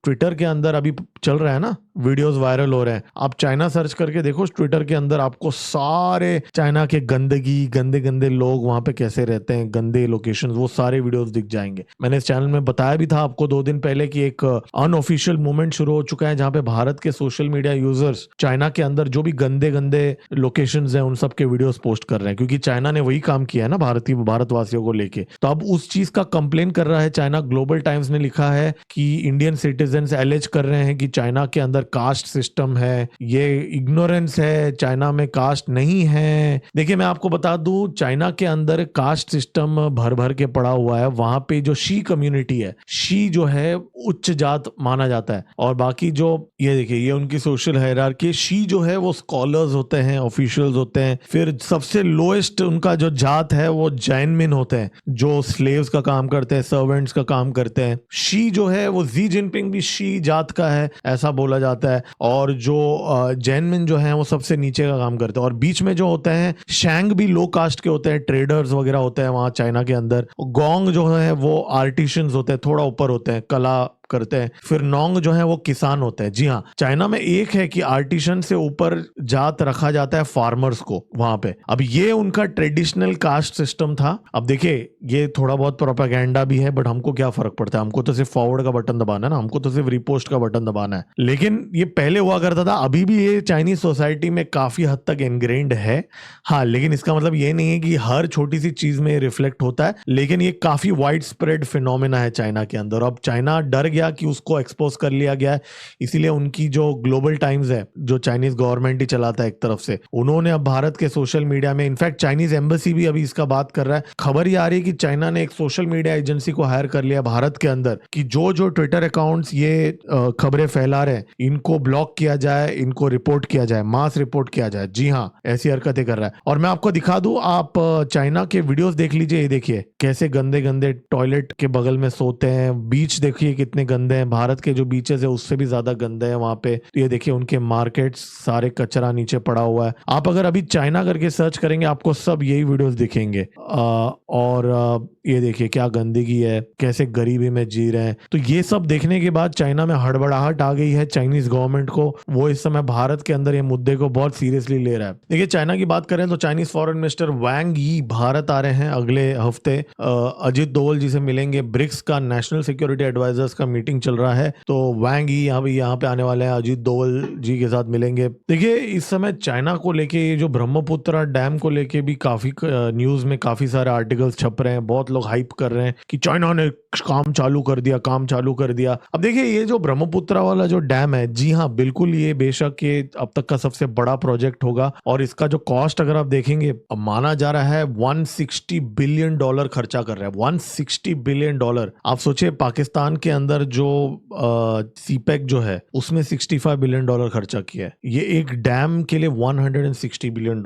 ट्विटर के अंदर अभी चल रहा है ना, वीडियोस वायरल हो रहे हैं, आप चाइना सर्च करके देखो, ट्विटर के अंदर आपको सारे चाइना के गंदगी, गंदे गंदे लोग वहां पे कैसे रहते हैं, गंदे लोकेशंस, वो सारे वीडियोस दिख जाएंगे। मैंने इस चैनल में बताया भी था आपको 2 दिन पहले कि एक अनऑफिशियल मूवमेंट शुरू हो चुका है जहां पे भारत के सोशल मीडिया यूजर्स चाइना के अंदर जो भी गंदे गंदे लोकेशंस हैं उन सब के वीडियोस पोस्ट कर रहे हैं, क्योंकि चाइना ने वही काम किया है ना भारतवासियों को लेके। तो अब उस चीज का कंप्लेन कर रहा है चाइना। ग्लोबल टाइम्स ने लिखा है कि इंडियन सिटीजन्स एलिज कर रहे हैं कि चाइना के अंदर कास्ट सिस्टम है, ये इग्नोरेंस है, चाइना में कास्ट नहीं है। देखिए मैं आपको बता दूं, चाइना के अंदर कास्ट सिस्टम भर भर के पड़ा हुआ है। वहां पे जो शी कम्युनिटी है, शी जो है उच्च जात माना जाता है, और बाकी जो ये देखिए ये उनकी सोशल हायरार्की। शी जो है वो स्कॉलर्स होते हैं, ऑफिशियल्स होते हैं। फिर सबसे लोएस्ट उनका जो जात है वो जैनमिन होते हैं, जो स्लेव्स का काम करते हैं, सर्वेंट्स का काम करते हैं। शी जो है वो जी जिनपिंग भी शी जात का है ऐसा बोला जाता है। और जो जैनमिन जो है वो सबसे नीचे का काम करते हैं। और बीच में जो होते हैं शैंग भी लो कास्ट के होते हैं, ट्रेडर्स वगैरह होते हैं वहां चाइना के अंदर। गोंग जो है वो आर्टिशियंस होते हैं, थोड़ा ऊपर होते हैं, कला करते हैं। फिर नोंग जो है वो किसान होते हैं। जी हाँ, चाइना में एक है कि आर्टिशन से ऊपर जात रखा जाता है फार्मर्स को वहां पे। अब ये उनका ट्रेडिशनल कास्ट सिस्टम था। अब देखिए ये थोड़ा बहुत प्रोपेगेंडा भी है, बट हमको क्या फर्क पड़ता है, हमको तो सिर्फ फॉरवर्ड का बटन दबाना है ना, हमको तो सिर्फ रिपोस्ट का बटन दबाना है। लेकिन ये पहले हुआ करता था, अभी भी ये चाइनीज सोसाइटी में काफी हद तक इनग्रेन्ड है। हाँ, लेकिन इसका मतलब ये नहीं है कि हर छोटी सी चीज में रिफ्लेक्ट होता है, लेकिन ये काफी वाइड स्प्रेड फिनोमेना है चाइना के अंदर। अब चाइना डर गया कि उसको एक्सपोज कर लिया गया है, इसीलिए उनकी जो ग्लोबल टाइम्स है, जो चाइनीज गवर्नमेंट ही चलाता है एक तरफ से, उन्होंने अब भारत के सोशल मीडिया में, इनफैक्ट चाइनीज एम्बेसी भी अभी इसका बात कर रहा है। खबर ये आ रही है कि चाइना ने एक सोशल मीडिया एजेंसी को हायर कर लिया भारत के अंदर कि जो जो ट्विटर अकाउंट्स ये खबरें फैला रहे हैं इनको ब्लॉक किया जाए, इनको रिपोर्ट किया जाए, मास रिपोर्ट किया जाए। जी हाँ, ऐसी हरकतें कर रहा है। और मैं आपको दिखा दूं, आप चाइना के वीडियोस देख लीजिए। ये देखिए कैसे गंदे गंदे टॉयलेट के बगल में सोते हैं, बीच देखिए कितने गंदे हैं। भारत के जो बीचेस है उससे भी ज्यादा गंदे हैं वहां पे। ये देखिए उनके मार्केट्स, सारे कचरा नीचे पड़ा हुआ है। आप अगर अभी चाइना करके सर्च करेंगे आपको सब यही वीडियोस दिखेंगे। और ये देखिए क्या गंदगी है, कैसे गरीबी में जी रहे हैं। तो ये सब देखने के बाद चाइना में हड़बड़ाहट आ गई है चाइनीज गवर्नमेंट को। वो इस समय भारत के अंदर ये मुद्दे को बहुत सीरियसली ले रहा है। देखिए चाइना की बात करें तो चाइनीज फॉरेन मिनिस्टर वांग यी भारत आ रहे हैं अगले हफ्ते। अजित डोवल जी से मिलेंगे। ब्रिक्स का नेशनल सिक्योरिटी एडवाइजर्स का मीटिंग चल रहा है, तो वांग यी यहाँ पे आने वाले हैं, अजित डोवल जी के साथ मिलेंगे। देखिए इस समय चाइना को लेके, ये जो ब्रह्मपुत्र डैम को लेके भी काफी न्यूज में काफी सारे आर्टिकल्स छप रहे हैं। बहुत लोग हाइप कर रहे हैं कि चाइना ने काम चालू कर दिया, काम चालू कर दिया। अब देखिए ये जो ब्रह्मपुत्र वाला जो डैम है, जी हाँ बिल्कुल, ये बेशक ये अब तक का सबसे बड़ा प्रोजेक्ट होगा। और इसका जो कॉस्ट अगर आप देखेंगे, अब माना जा रहा है $160 बिलियन खर्चा कर रहा है। $160 बिलियन। आप सोचिए पाकिस्तान के अंदर जो सीपेक जो है उसमें $65 बिलियन खर्चा किया है। ये एक डैम के लिए $160 बिलियन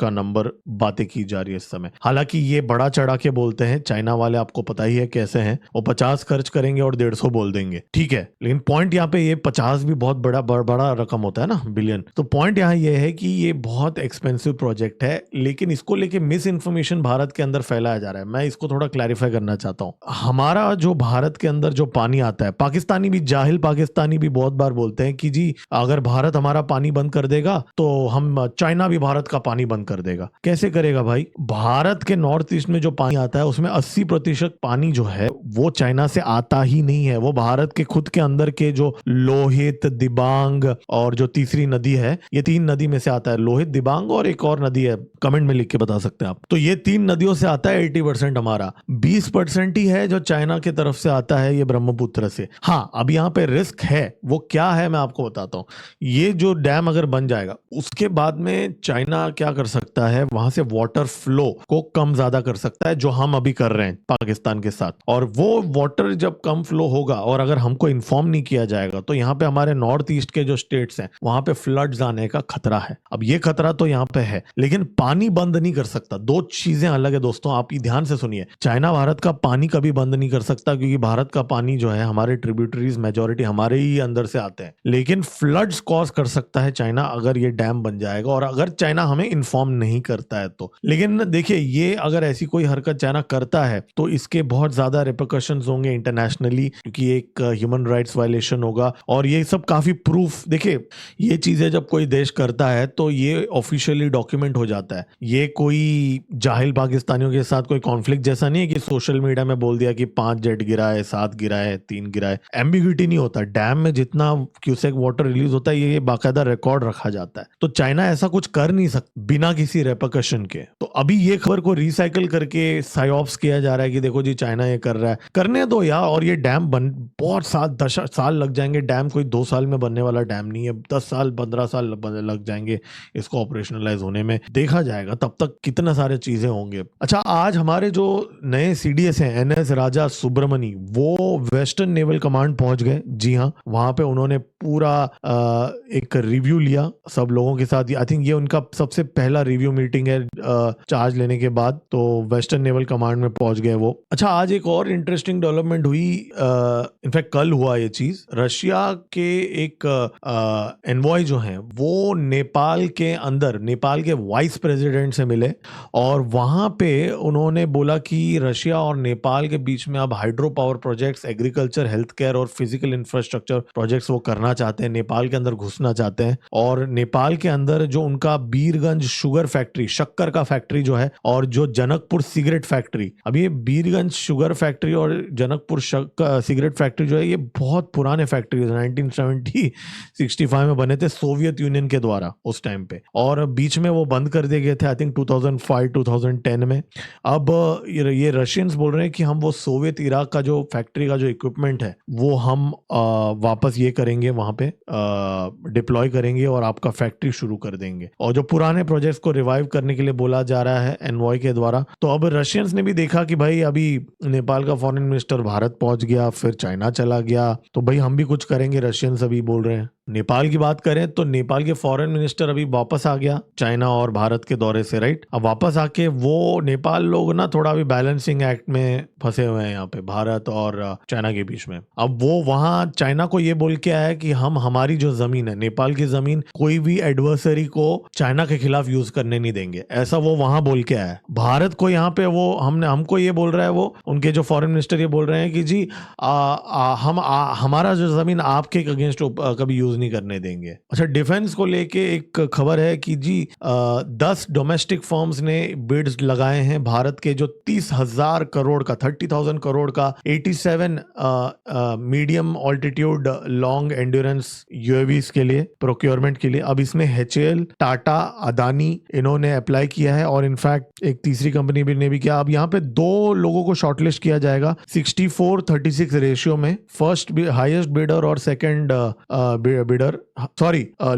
का नंबर बातें की जा रही है इस समय। हालांकि ये बड़ा चढ़ा के बोलते हैं चाइना वाले, आपको पता ही है कैसे हैं, वो 50 खर्च करेंगे और 150 बोल देंगे, ठीक है। लेकिन पॉइंट यहाँ पे, ये 50 भी बहुत बड़ा रकम होता है ना, बिलियन। तो पॉइंट यहाँ ये है कि ये बहुत एक्सपेंसिव प्रोजेक्ट है, लेकिन इसको लेके मिस इन्फॉर्मेशन भारत के अंदर फैलाया जा रहा है। मैं इसको थोड़ा क्लैरिफाई करना चाहता हूँ। हमारा जो भारत के अंदर जो पानी आता है, पाकिस्तानी भी, जाहिल पाकिस्तानी भी बहुत बार बोलते हैं कि जी अगर भारत हमारा पानी बंद कर देगा तो हम, चाइना भी भारत का पानी बंद कर देगा। कैसे करेगा भाई? भारत के नॉर्थ ईस्ट में जो पानी आता है उसमें 80% पानी जो है वो चाइना से आता ही नहीं है। वो भारत के खुद के अंदर के जो लोहित, दिबांग और जो तीसरी नदी है, ये 3 नदी में से आता है। लोहित, दिबांग और एक और नदी है, कमेंट में लिख के बता सकते हैं आप। तो ये 3 नदियों से आता है 80% हमारा। 20% ही है जो चाइना की तरफ से आता है, ये ब्रह्मपुत्र से। हाँ, अब यहाँ पे रिस्क है, वो क्या है मैं आपको बताता हूँ। ये जो डैम अगर बन जाएगा उसके बाद में चाइना क्या कर सकता है, वहां से वाटर फ्लो को कम ज्यादा कर सकता है, जो हम अभी कर रहे हैं पाकिस्तान के साथ। और वो वाटर जब कम फ्लो होगा और अगर हमको इन्फॉर्म नहीं किया जाएगा तो यहाँ पे हमारे नॉर्थ ईस्ट के जो स्टेट्स हैं वहां पे फ्लड्स आने का खतरा है। अब ये खतरा तो यहाँ पे है, लेकिन पानी बंद नहीं कर सकता। दो चीजें अलग है दोस्तों, आप ध्यान से सुनिए। चाइना भारत का पानी कभी बंद नहीं कर सकता, क्योंकि भारत का पानी जो है, हमारे ट्रिब्यूटरीज मेजॉरिटी हमारे ही अंदर से आते हैं। लेकिन फ्लड्स कॉज कर सकता है चाइना अगर ये डैम बन जाएगा, और अगर चाइना हमें इन्फॉर्म नहीं करता है तो। लेकिन देखिए, ये अगर ऐसी कोई हरकत चाइना करता है तो इसके बहुत ज्यादा रिपरकशंस होंगे इंटरनेशनली, क्योंकि एक ह्यूमन राइट्स वायलेशन होगा। और ये सब काफी प्रूफ, देखिए ये चीजें जब कोई देश करता है तो ये ऑफिशियली डॉक्यूमेंट हो जाता है। ये कोई जाहिल पाकिस्तानियों के साथ कोई कॉन्फ्लिक्ट जैसा नहीं है कि सोशल मीडिया में बोल दिया कि 5 जेट गिरा है, 7 गिरा है, 3 गिरा है। एम्बिग्यूटी नहीं होता। डैम में जितना क्यूसेक वाटर रिलीज होता है ये बाकायदा रिकॉर्ड रखा जाता है। तो चाइना ऐसा कुछ कर नहीं सकता बिना किसी रेपरकशन के। तो अभी ये खबर को रिसाइकल करके साइऑप्स किया जा रहा है कि देखो जी चाइना ये कर रहा है, करने दो यार। और ये डैम बन बहुत 10 साल लग जाएंगे। डैम कोई 2 साल में बनने वाला डैम नहीं है, 10 साल 15 साल लग जाएंगे इसको ऑपरेशनलाइज होने में। देखा जाएगा तब तक कितना सारे चीजें होंगे। अच्छा, आज हमारे जो नए सीडीएस हैं एनएस राजा सुब्रमणी, वो वेस्टर्न नेवल कमांड पहुंच गए। जी हाँ, वहां पे उन्होंने पूरा एक रिव्यू लिया सब लोगों के साथ। आई थिंक ये उनका सबसे पहला रिव्यू मीटिंग है चार्ज लेने के बाद। तो वेस्टर्न नेवल कमांड में पहुंच गए वो। अच्छा, आज एक और इंटरेस्टिंग डेवलपमेंट हुई, इनफैक्ट कल हुआ ये चीज। रशिया के एक एनवॉय जो हैं वो नेपाल के अंदर, नेपाल के वाइस प्रेसिडेंट से मिले, और वहां पे उन्होंने बोला कि रशिया और नेपाल के बीच में अब hydro power projects, agriculture, health care और फिजिकल इंफ्रास्ट्रक्चर प्रोजेक्ट्स वो करना चाहते हैं, नेपाल के अंदर घुसना चाहते हैं। और नेपाल के अंदर जो उनका बीरगंज शुगर फैक्ट्री, शक्कर का फैक्ट्री जो है, और जो जनकपुर सिगरेट फैक्ट्री, अब ये बीरगंज शुगर फैक्ट्री और जनकपुर सिगरेट फैक्ट्री जो है ये बहुत पुराने फैक्ट्री 1965 में बने थे सोवियत यूनियन के द्वारा उस टाइम पे, और बीच में वो बंद कर दिए गए थे आई थिंक 2005-2010 में। अब ये रशियंस बोल रहे हैं कि हम वो सोवियत इराक का जो फैक्ट्री का जो इक्विपमेंट है वो हम वापस ये करेंगे, वहां पे डिप्लॉय करेंगे और आपका फैक्ट्री शुरू कर देंगे। और जो पुराने प्रोजेक्ट्स को रिवाइव करने के लिए बोला जा रहा है एनवॉय के द्वारा। तो अब रशियंस ने भी देखा कि भाई अभी नेपाल का फॉरेन मिनिस्टर भारत पहुंच गया, फिर चाइना चला गया, तो भाई हम भी कुछ करेंगे, रशियंस अभी बोल रहे हैं। नेपाल की बात करें तो नेपाल के फॉरेन मिनिस्टर अभी वापस आ गया चाइना और भारत के दौरे से, राइट। अब वापस आके वो नेपाल लोग ना थोड़ा भी बैलेंसिंग एक्ट में फंसे हुए हैं यहाँ पे भारत और चाइना के बीच में। अब वो वहां चाइना को ये बोल के आया कि हम हमारी जो जमीन है, नेपाल की जमीन, कोई भी एडवर्सरी को चाइना के खिलाफ यूज करने नहीं देंगे, ऐसा वो वहां बोल के आया है। भारत को यहाँ पे वो हमको ये बोल रहा है, वो उनके जो फॉरेन मिनिस्टर ये बोल रहे हैं कि जी हमारा जो जमीन आपके अगेंस्ट कभी यूज नहीं करने देंगे। अच्छा, डिफेंस को लेके एक खबर है कि जी 10 डोमेस्टिक फर्म्स ने बिड्स लगाए हैं भारत के जो 30,000 करोड़ का 30,000 करोड़ का 87 medium altitude long endurance UAVs के लिए प्रोक्योरमेंट के लिए। अब इसमें HAL, टाटा, अदानी इन्होंने अप्लाई किया है, और इनफैक्ट एक तीसरी कंपनी भी ने भी किया। अब यहाँ पे 2 लोगों को शॉर्टलिस्ट किया जाएगा 64-36 रेशियो में, फर्स्ट हाईएस्ट बिडर और सेकंड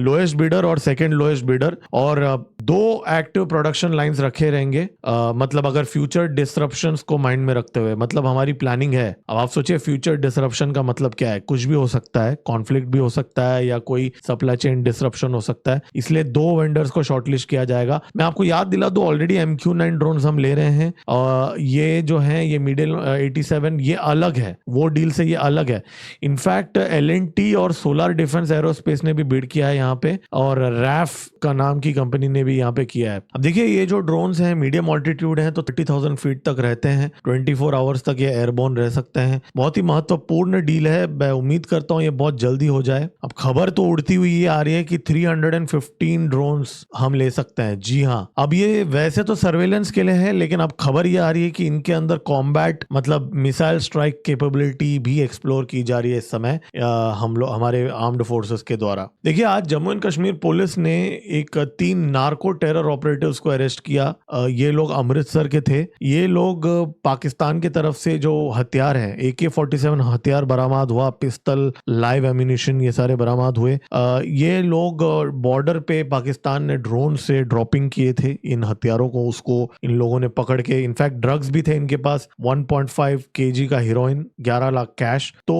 लोएस्ट बिडर और सेकंड लोएस्ट बिडर, और 2 एक्टिव प्रोडक्शन लाइंस रखे रहेंगे। मतलब अगर फ्यूचर डिसरप्शंस को माइंड में रखते हुए, मतलब हमारी प्लानिंग है। अब आप सोचिए फ्यूचर डिसरप्शन का मतलब क्या है, कुछ भी हो सकता है, कॉन्फ्लिक्ट भी हो सकता है या कोई सप्लाई चेन डिसरप्शन हो सकता है, इसलिए 2 वेंडर्स को शॉर्टलिस्ट किया जाएगा। मैं आपको याद दिला दूं, ऑलरेडी MQ-9 ड्रोन्स हम ले रहे हैं, और ये जो है ये मिडिल 87 ये अलग है, वो डील से ये अलग है। इनफैक्ट L&T और सोलर डिफेंस एरोस्पेस ने भी बिड किया है यहाँ पे, और रैफ का नाम की कंपनी ने भी यहाँ पे किया है। अब देखिए ये जो ड्रोन्स हैं मीडियम ऑल्टीट्यूड हैं तो 30,000 फीट तक रहते हैं, 24 आवर्स तक ये एयरबोर्न रह सकते हैं। बहुत ही महत्वपूर्ण डील है, मैं उम्मीद करता हूँ ये बहुत जल्दी हो जाए। अब खबर तो उड़ती हुई ये आ रही है कि 315 ड्रोन्स हम ले सकते हैं। जी हाँ, अब ये वैसे तो सर्वेलेंस के लिए है, लेकिन अब खबर ये आ रही है कि इनके अंदर कॉम्बैट मतलब मिसाइल स्ट्राइक कैपेबिलिटी भी एक्सप्लोर की जा रही है इस समय हमारे आर्म्ड फोर्सेस के द्वारा। देखिए आज जम्मू एंड कश्मीर पुलिस ने एक 3 नार्को नार्को टेरर ऑपरेटिव्स को अरेस्ट किया। ये लोग अमृतसर के थे। ये लोग पाकिस्तान की तरफ से जो हथियार हैं, AK-47 हथियार बरामद हुआ, पिस्टल, लाइव एम्यूनिशन, ये सारे बरामद हुए। ये लोग बॉर्डर पे पाकिस्तान ने ड्रोन से ड्रॉपिंग किए थे इन हथियारों को, उसको इन लोगों ने पकड़ के, इनफैक्ट ड्रग्स भी थे इनके पास, 1.5 kg का हीरोइन, 11 लाख कैश। तो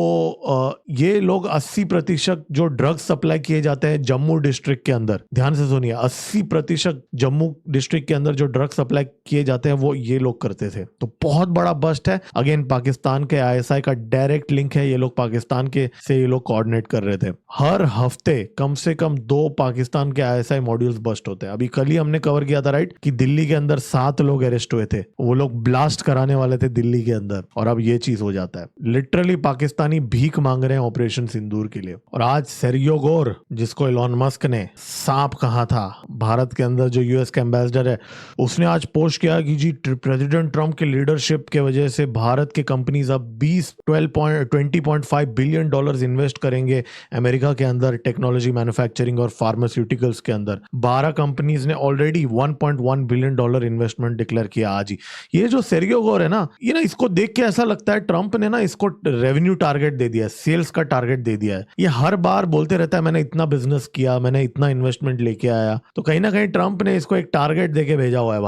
ये लोग 80% जो ड्रग्स सप्लाई किए जाते हैं जम्मू डिस्ट्रिक्ट के अंदर, ध्यान से सुनिए, 80% जम्मू डिस्ट्रिक्ट के अंदर जो ड्रग्स सप्लाई किए जाते हैं वो ये लोग करते थे। तो बहुत बड़ा बस्ट है। अगेन पाकिस्तान के ISI का डायरेक्ट लिंक है। ये लोग पाकिस्तान के से ये लोग कोऑर्डिनेट कर रहे थे। हर हफ्ते कम से कम 2 पाकिस्तान के ISI मॉड्यूल्स बस्ट होते हैं। अभी कल ही हमने कवर किया था, राइट, कि दिल्ली के अंदर 7 लोग अरेस्ट हुए थे। वो लोग ब्लास्ट कराने वाले थे दिल्ली के अंदर, और अब ये चीज हो जाता है। लिटरली पाकिस्तानी भीख मांग रहे हैं ऑपरेशन सिंदूर के लिए। और आज सेर्गियो गोर, जिसको इलॉन मस्क ने सांप कहा था, भारत के अंदर जो US के एम्बेसडर है, उसने आज पोस्ट किया कि जी प्रेसिडेंट ट्रंप के लीडरशिप के वजह से भारत के कंपनीज अब 20.5 बिलियन डॉलर्स इन्वेस्ट करेंगे अमेरिका के अंदर, टेक्नोलॉजी, मैन्युफैक्चरिंग और फार्मास्यूटिकल्स के अंदर। 12 कंपनीज ने ऑलरेडी $1.1 बिलियन इन्वेस्टमेंट डिक्लेयर किया आज ही। ये जो सेर्गियो गोर है ना, ये ना, इसको देख के ऐसा लगता है ट्रंप ने ना इसको रेवेन्यू टारगेट दे दिया है, सेल्स का टारगेट दे दिया है। ये हर बार बोलते रहता है मैंने इतना बिजनेस किया, मैंने इतना इन्वेस्टमेंट लेके आया। तो कहीं ना कहीं ट्रंप ने इसको एक टारगेट देके भेजा हुआ है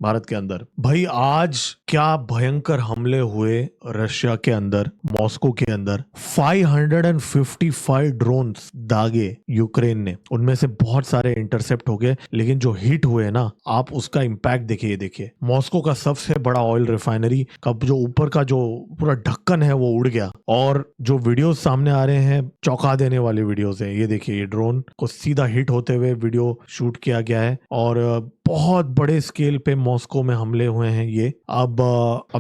भारत के अंदर। भाई आज क्या भयंकर हमले हुए रशिया के अंदर, मॉस्को के अंदर। 555 ड्रोन्स दागे यूक्रेन ने, उनमें से बहुत सारे इंटरसेप्ट हो गए, लेकिन जो हिट हुए ना, आप उसका इंपैक्ट देखिए। देखिए मॉस्को का सबसे बड़ा ऑयल रिफाइनरी का जो ऊपर का जो पूरा ढक्कन है वो उड़ गया। और जो वीडियोस सामने आ रहे हैं, चौंका देने वाली वीडियोस है। ये देखिए, ये ड्रोन को सीधा हिट होते हुए वीडियो शूट किया गया है, और बहुत बड़े स्केल पे मॉस्को में हमले हुए हैं ये। अब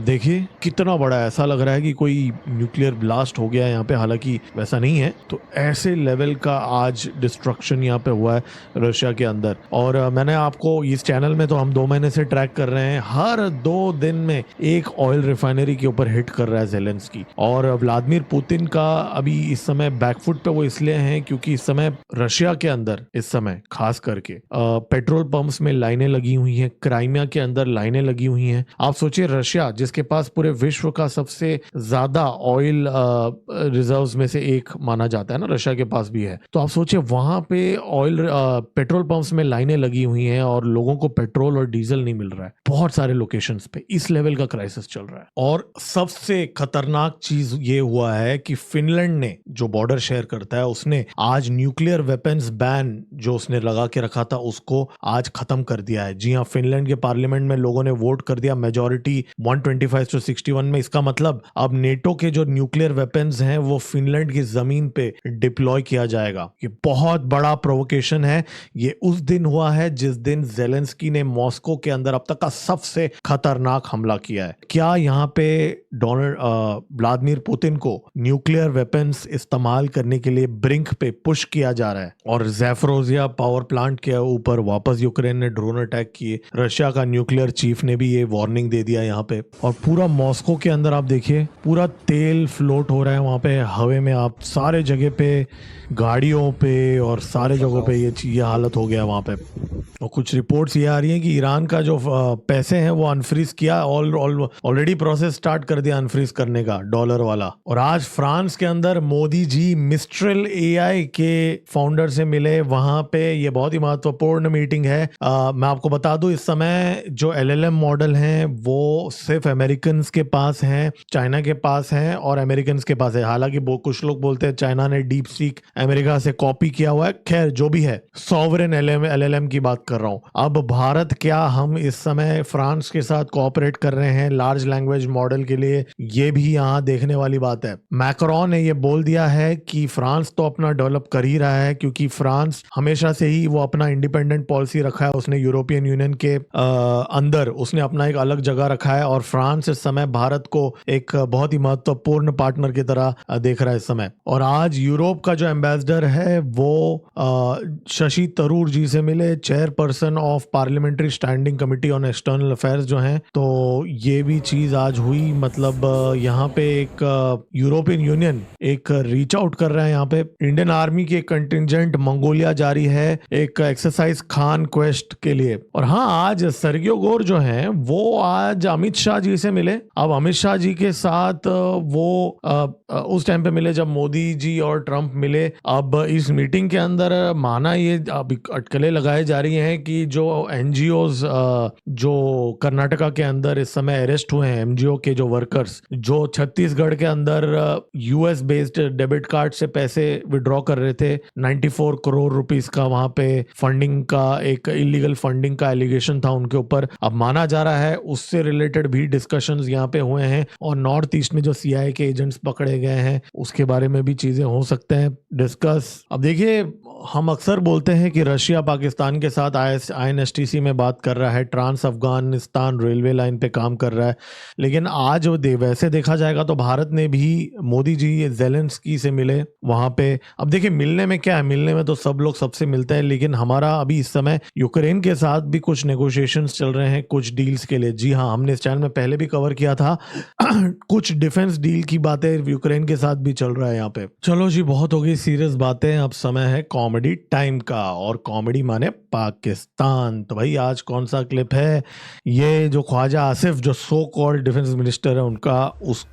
देखिए कितना बड़ा, ऐसा लग रहा है कि कोई न्यूक्लियर ब्लास्ट हो गया है यहाँ पे, हालांकि वैसा नहीं है। तो ऐसे लेवल का आज डिस्ट्रक्शन यहाँ पे हुआ है रशिया के अंदर। और मैंने आपको इस चैनल में, तो हम 2 महीने से ट्रैक कर रहे हैं, हर 2 दिन में एक ऑयल रिफाइनरी के ऊपर हिट कर रहा है ज़ेलेंस्की। और व्लादिमीर पुतिन का अभी इस समय बैकफुट पे वो इसलिए हैं क्योंकि इस समय रशिया के अंदर, इस समय खास करके पेट्रोल पंप्स में लाइनें लगी हुई हैं, क्राइमिया के अंदर लाइनें लगी हुई हैं। आप सोचिए, रशिया जिसके पास पूरे विश्व का सबसे ज्यादा ऑयल रिजर्व्स में से एक माना जाता है ना, रशिया के पास भी है। तो आप सोचिए वहां पे ऑयल पेट्रोल पंप्स में लाइनें लगी हुई हैं और लोगों को पेट्रोल और डीजल नहीं मिल रहा है बहुत सारे लोकेशंस पे। इस लेवल का क्राइसिस चल रहा है। और सबसे खतरनाक चीज ये हुआ है कि फिनलैंड ने, जो बॉर्डर शेयर करता है, उसने आज न्यूक्लियर वेपन्स बैन जो उसने लगा के रखा था उसको आज खत्म कर दिया है। जी हाँ, फिनलैंड के पार्लियामेंट में लोगों ने वोट कर दिया, मेजॉरिटी 125-61 में। इसका मतलब अब नेटो के जो न्यूक्लियर वेपन्स हैं वो फिनलैंड की जमीन पे डिप्लॉय किया जाएगा। ये बहुत बड़ा प्रोवोकेशन है। ये उस दिन हुआ है जिस दिन ज़ेलेंस्की ने मॉस्को के अंदर अब तक का सबसे खतरनाक हमला किया है। क्या यहाँ पे व्लादिमीर पुतिन को न्यूक्लियर वेपन्स इस्तेमाल करने के लिए ब्रिंक पे पुश किया जा रहा है, और ज़ैफरोजिया पावर प्लांट के ऊपर वापस यूक्रेन ने ड्रोन अटैक किए। रशिया का न्यूक्लियर चीफ ने भी ये वार्निंग दे दिया यहाँ पे। और पूरा मॉस्को के अंदर आप देखिए, पूरा तेल फ्लोट हो रहा है वहाँ पे हवे में। आप सारे जगह पे, गाड़ियों पे और सारे जगहों पे ये हालत हो गया वहाँ पे। और कुछ रिपोर्ट्स ये आ रही हैं कि ईरान का जो पैसे हैं वो अनफ्रीज किया, ऑलरेडी प्रोसेस स्टार्ट कर दिया अनफ्रीज करने का, डॉलर वाला। और आज फ्रांस के अंदर मोदी जी मिस्ट्रल AI के फाउंडर से मिले वहां पे। ये बहुत ही महत्वपूर्ण मीटिंग है। मैं आपको बता दूं, इस समय जो LLM मॉडल हैं वो सिर्फ अमेरिकन के पास हैं, चाइना के पास हैं और अमेरिकन के पास है। हालांकि कुछ लोग बोलते हैं चाइना ने डीप सीक अमेरिका से कॉपी किया हुआ है। खैर जो भी है, सॉवरेन LLM की बात कर रहा हूं। अब भारत, क्या हम इस समय फ्रांस के साथ कोऑपरेट कर रहे हैं लार्ज लैंग्वेज मॉडल के लिए? ये भी यहाँ देखने वाली बात है। मैक्रोन ने ये बोल दिया है कि फ्रांस तो अपना डेवलप कर ही रहा है, क्योंकि फ्रांस हमेशा से ही वो अपना इंडिपेंडेंट पॉलिसी रखा है उसने यूरोपियन यूनियन के अंदर उसने अपना एक अलग जगह रखा है और फ्रांस इस समय भारत को एक बहुत ही महत्वपूर्ण पार्टनर की तरह देख रहा है इस समय। और आज यूरोप का जो एम्बेसडर है वो शशि थरूर जी से मिले, chairperson of parliamentary standing committee on external affairs जो हैं। तो ये भी चीज आज हुई, मतलब यहाँ पे एक यूरोपियन यूनियन एक रीच आउट कर रहा है। यहाँ पे इंडियन आर्मी की एक कंटिजेंट मंगोलिया जा रही है एक एक्सरसाइज खान क्वेस्ट के लिए। और हाँ, आज सर्गियो गोर जो हैं वो आज अमित शाह जी से मिले। अब अमित शाह जी के साथ वो उस टाइम पे मिले जब मोदी जी और ट्रंप मिले। अब इस मीटिंग के अंदर माना ये अब अटकलें लगाई जा रही हैं कि जो एनजीओज जो कर्नाटका के अंदर इस समय अरेस्ट हुए हैं, एमजीओ के जो वर्कर्स जो छत्तीसगढ़ के अंदर यूएस बेस्ड डेबिट कार्ड से पैसे विड्रॉ कर रहे थे, 94 करोड़ रुपीस का वहां पे फंडिंग का एक इलीगल फंडिंग का एलिगेशन था उनके ऊपर। अब माना जा रहा है उससे रिलेटेड भी डिस्कशंस यहाँ पे हुए हैं और नॉर्थ ईस्ट में जो सीआईए के एजेंट्स पकड़े गए हैं उसके बारे में भी चीजें हो सकते हैं डिस्कस। अब देखिए, हम अक्सर बोलते हैं कि रशिया पाकिस्तान के साथ आईएनएसटीसी में बात कर रहा है, ट्रांस अफगानिस्तान रेलवे लाइन पे काम कर रहा है, लेकिन आज वैसे देखा जाएगा तो भारत ने भी मोदी जी ज़ेलेंस्की से मिले वहां पे। अब देखिए, मिलने में क्या है, मिलने में तो सब लोग सबसे मिलते हैं, लेकिन हमारा अभी इस समय यूक्रेन के साथ भी कुछ नेगोशिएशंस चल रहे हैं कुछ डील्स के लिए। जी हाँ, हमने इस चैनल में पहले भी कवर किया था कुछ डिफेंस डील की बातें यूक्रेन के साथ भी चल रहा है यहाँ पे। चलो जी, बहुत हो गई सीरियस बातें, अब समय है कॉमेडी टाइम का, और कॉमेडी माने पाकिस्तान। तो भाई आज कौन सा क्लिप है, ये जो ख्वाजा आसिफ जो सो कॉल्ड डिफेंस मिनिस्टर है उनका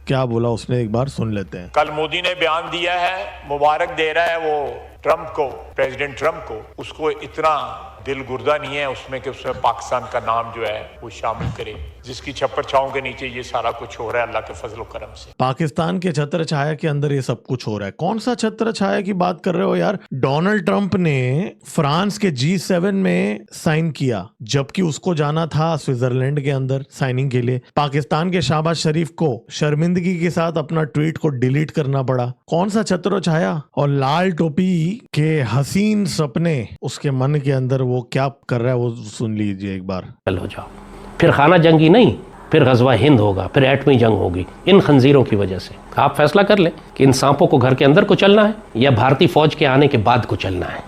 क्या बोला उसने, एक बार सुन लेते हैं। कल मोदी ने बयान दिया है, मुबारक दे रहा है वो ट्रंप को, प्रेसिडेंट ट्रंप को। उसको इतना दिल गुर्दा नहीं है उसमें कि उसमें पाकिस्तान का नाम जो है वो शामिल करे, जिसकी छप्पर छाओं के नीचे ये सारा कुछ हो रहा है अल्लाह के फजल करम से। पाकिस्तान के छत्र छाया के अंदर ये सब कुछ हो रहा है। कौन सा छत्र छाया की बात कर रहे हो यार? डोनाल्ड ट्रंप ने फ्रांस के G7 में साइन किया जबकि उसको जाना था स्विट्जरलैंड के अंदर साइनिंग के लिए। पाकिस्तान के शहबाज शरीफ को शर्मिंदगी के साथ अपना ट्वीट को डिलीट करना पड़ा। कौन सा छत्र छाया? और लाल टोपी के हसीन सपने उसके मन के अंदर वो क्या कर रहा है वो सुन लीजिए एक बार। हो जाओ, फिर खाना जंगी नहीं, फिर गजवा हिंद होगा, फिर एटमी जंग होगी इन खंजीरों की वजह से। आप फैसला कर लें कि इन सांपों को घर के अंदर कुचलना है या भारतीय फौज के आने के बाद कुचलना है।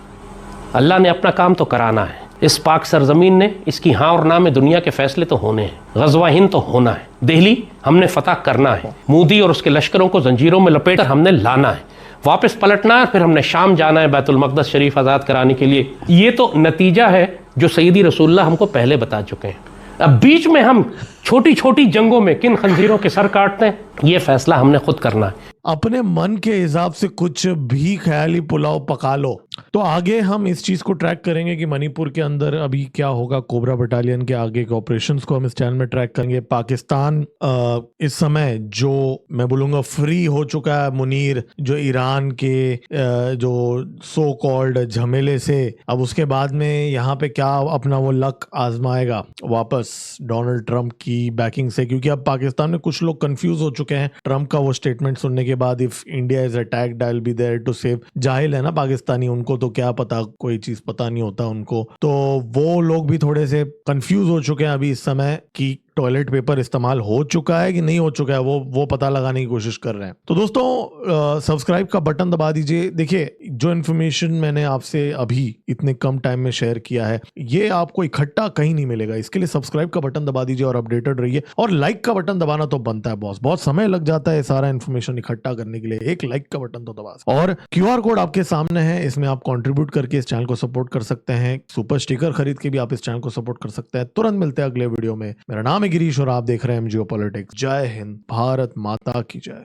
अल्लाह ने अपना काम तो कराना है, इस पाक सरजमीन ने इसकी हाँ और ना में दुनिया के फैसले तो होने हैं। गजवा हिंद तो होना है, दिल्ली हमने फतह करना है, मोदी और उसके लश्करों को जंजीरों में लपेट कर हमने लाना है, वापस पलटना है, फिर हमने शाम जाना है बैतुल मक़दस शरीफ आज़ाद कराने के लिए। ये तो नतीजा है जो सैयदी रसूलुल्लाह हमको पहले बता चुके हैं। अब बीच में हम छोटी छोटी जंगों में किन खंजीरों के सर काटते हैं, ये फैसला हमने खुद करना है। अपने मन के हिसाब से कुछ भी ख्याली पुलाव पका लो। तो आगे हम इस चीज को ट्रैक करेंगे कि मणिपुर के अंदर अभी क्या होगा, कोबरा बटालियन के आगे के ऑपरेशंस को हम इस चैनल में ट्रैक करेंगे। पाकिस्तान इस समय जो मैं बोलूंगा फ्री हो चुका है मुनीर, जो ईरान के जो सो कॉल्ड झमेले से, अब उसके बाद में यहाँ पे क्या अपना वो लक आजमाएगा वापस डोनाल्ड ट्रंप की बैकिंग से, क्योंकि अब पाकिस्तान में कुछ लोग कंफ्यूज हो चुके हैं ट्रंप का वो स्टेटमेंट सुनने के बाद। If India is attacked I will be there to save. जाहिल है ना पाकिस्तानी, उनको तो क्या पता, कोई चीज पता नहीं होता उनको। तो वो लोग भी थोड़े से कंफ्यूज हो चुके हैं अभी इस समय कि टॉयलेट पेपर इस्तेमाल हो चुका है कि नहीं हो चुका है, वो पता लगाने की कोशिश कर रहे हैं। तो दोस्तों सब्सक्राइब का बटन दबा दीजिए। देखिए, जो इन्फॉर्मेशन मैंने आपसे अभी इतने कम टाइम में शेयर किया है ये आपको इकट्ठा कहीं नहीं मिलेगा। इसके लिए सब्सक्राइब का बटन दबा दीजिए और अपडेटेड रहिए। और लाइक का बटन दबाना तो बनता है बॉस, बहुत समय लग जाता है सारा इन्फॉर्मेशन इकट्ठा करने के लिए, एक लाइक का बटन तो दबा। और QR कोड आपके सामने है, इसमें आप कंट्रीब्यूट करके इस चैनल को सपोर्ट कर सकते हैं। सुपर स्टिकर खरीद के भी आप इस चैनल को सपोर्ट कर सकते हैं। तुरंत मिलते हैं अगले वीडियो में। मेरा नाम है गिरीश और आप देख रहे हैं MGO पॉलिटिक्स। जय हिंद, भारत माता की जय।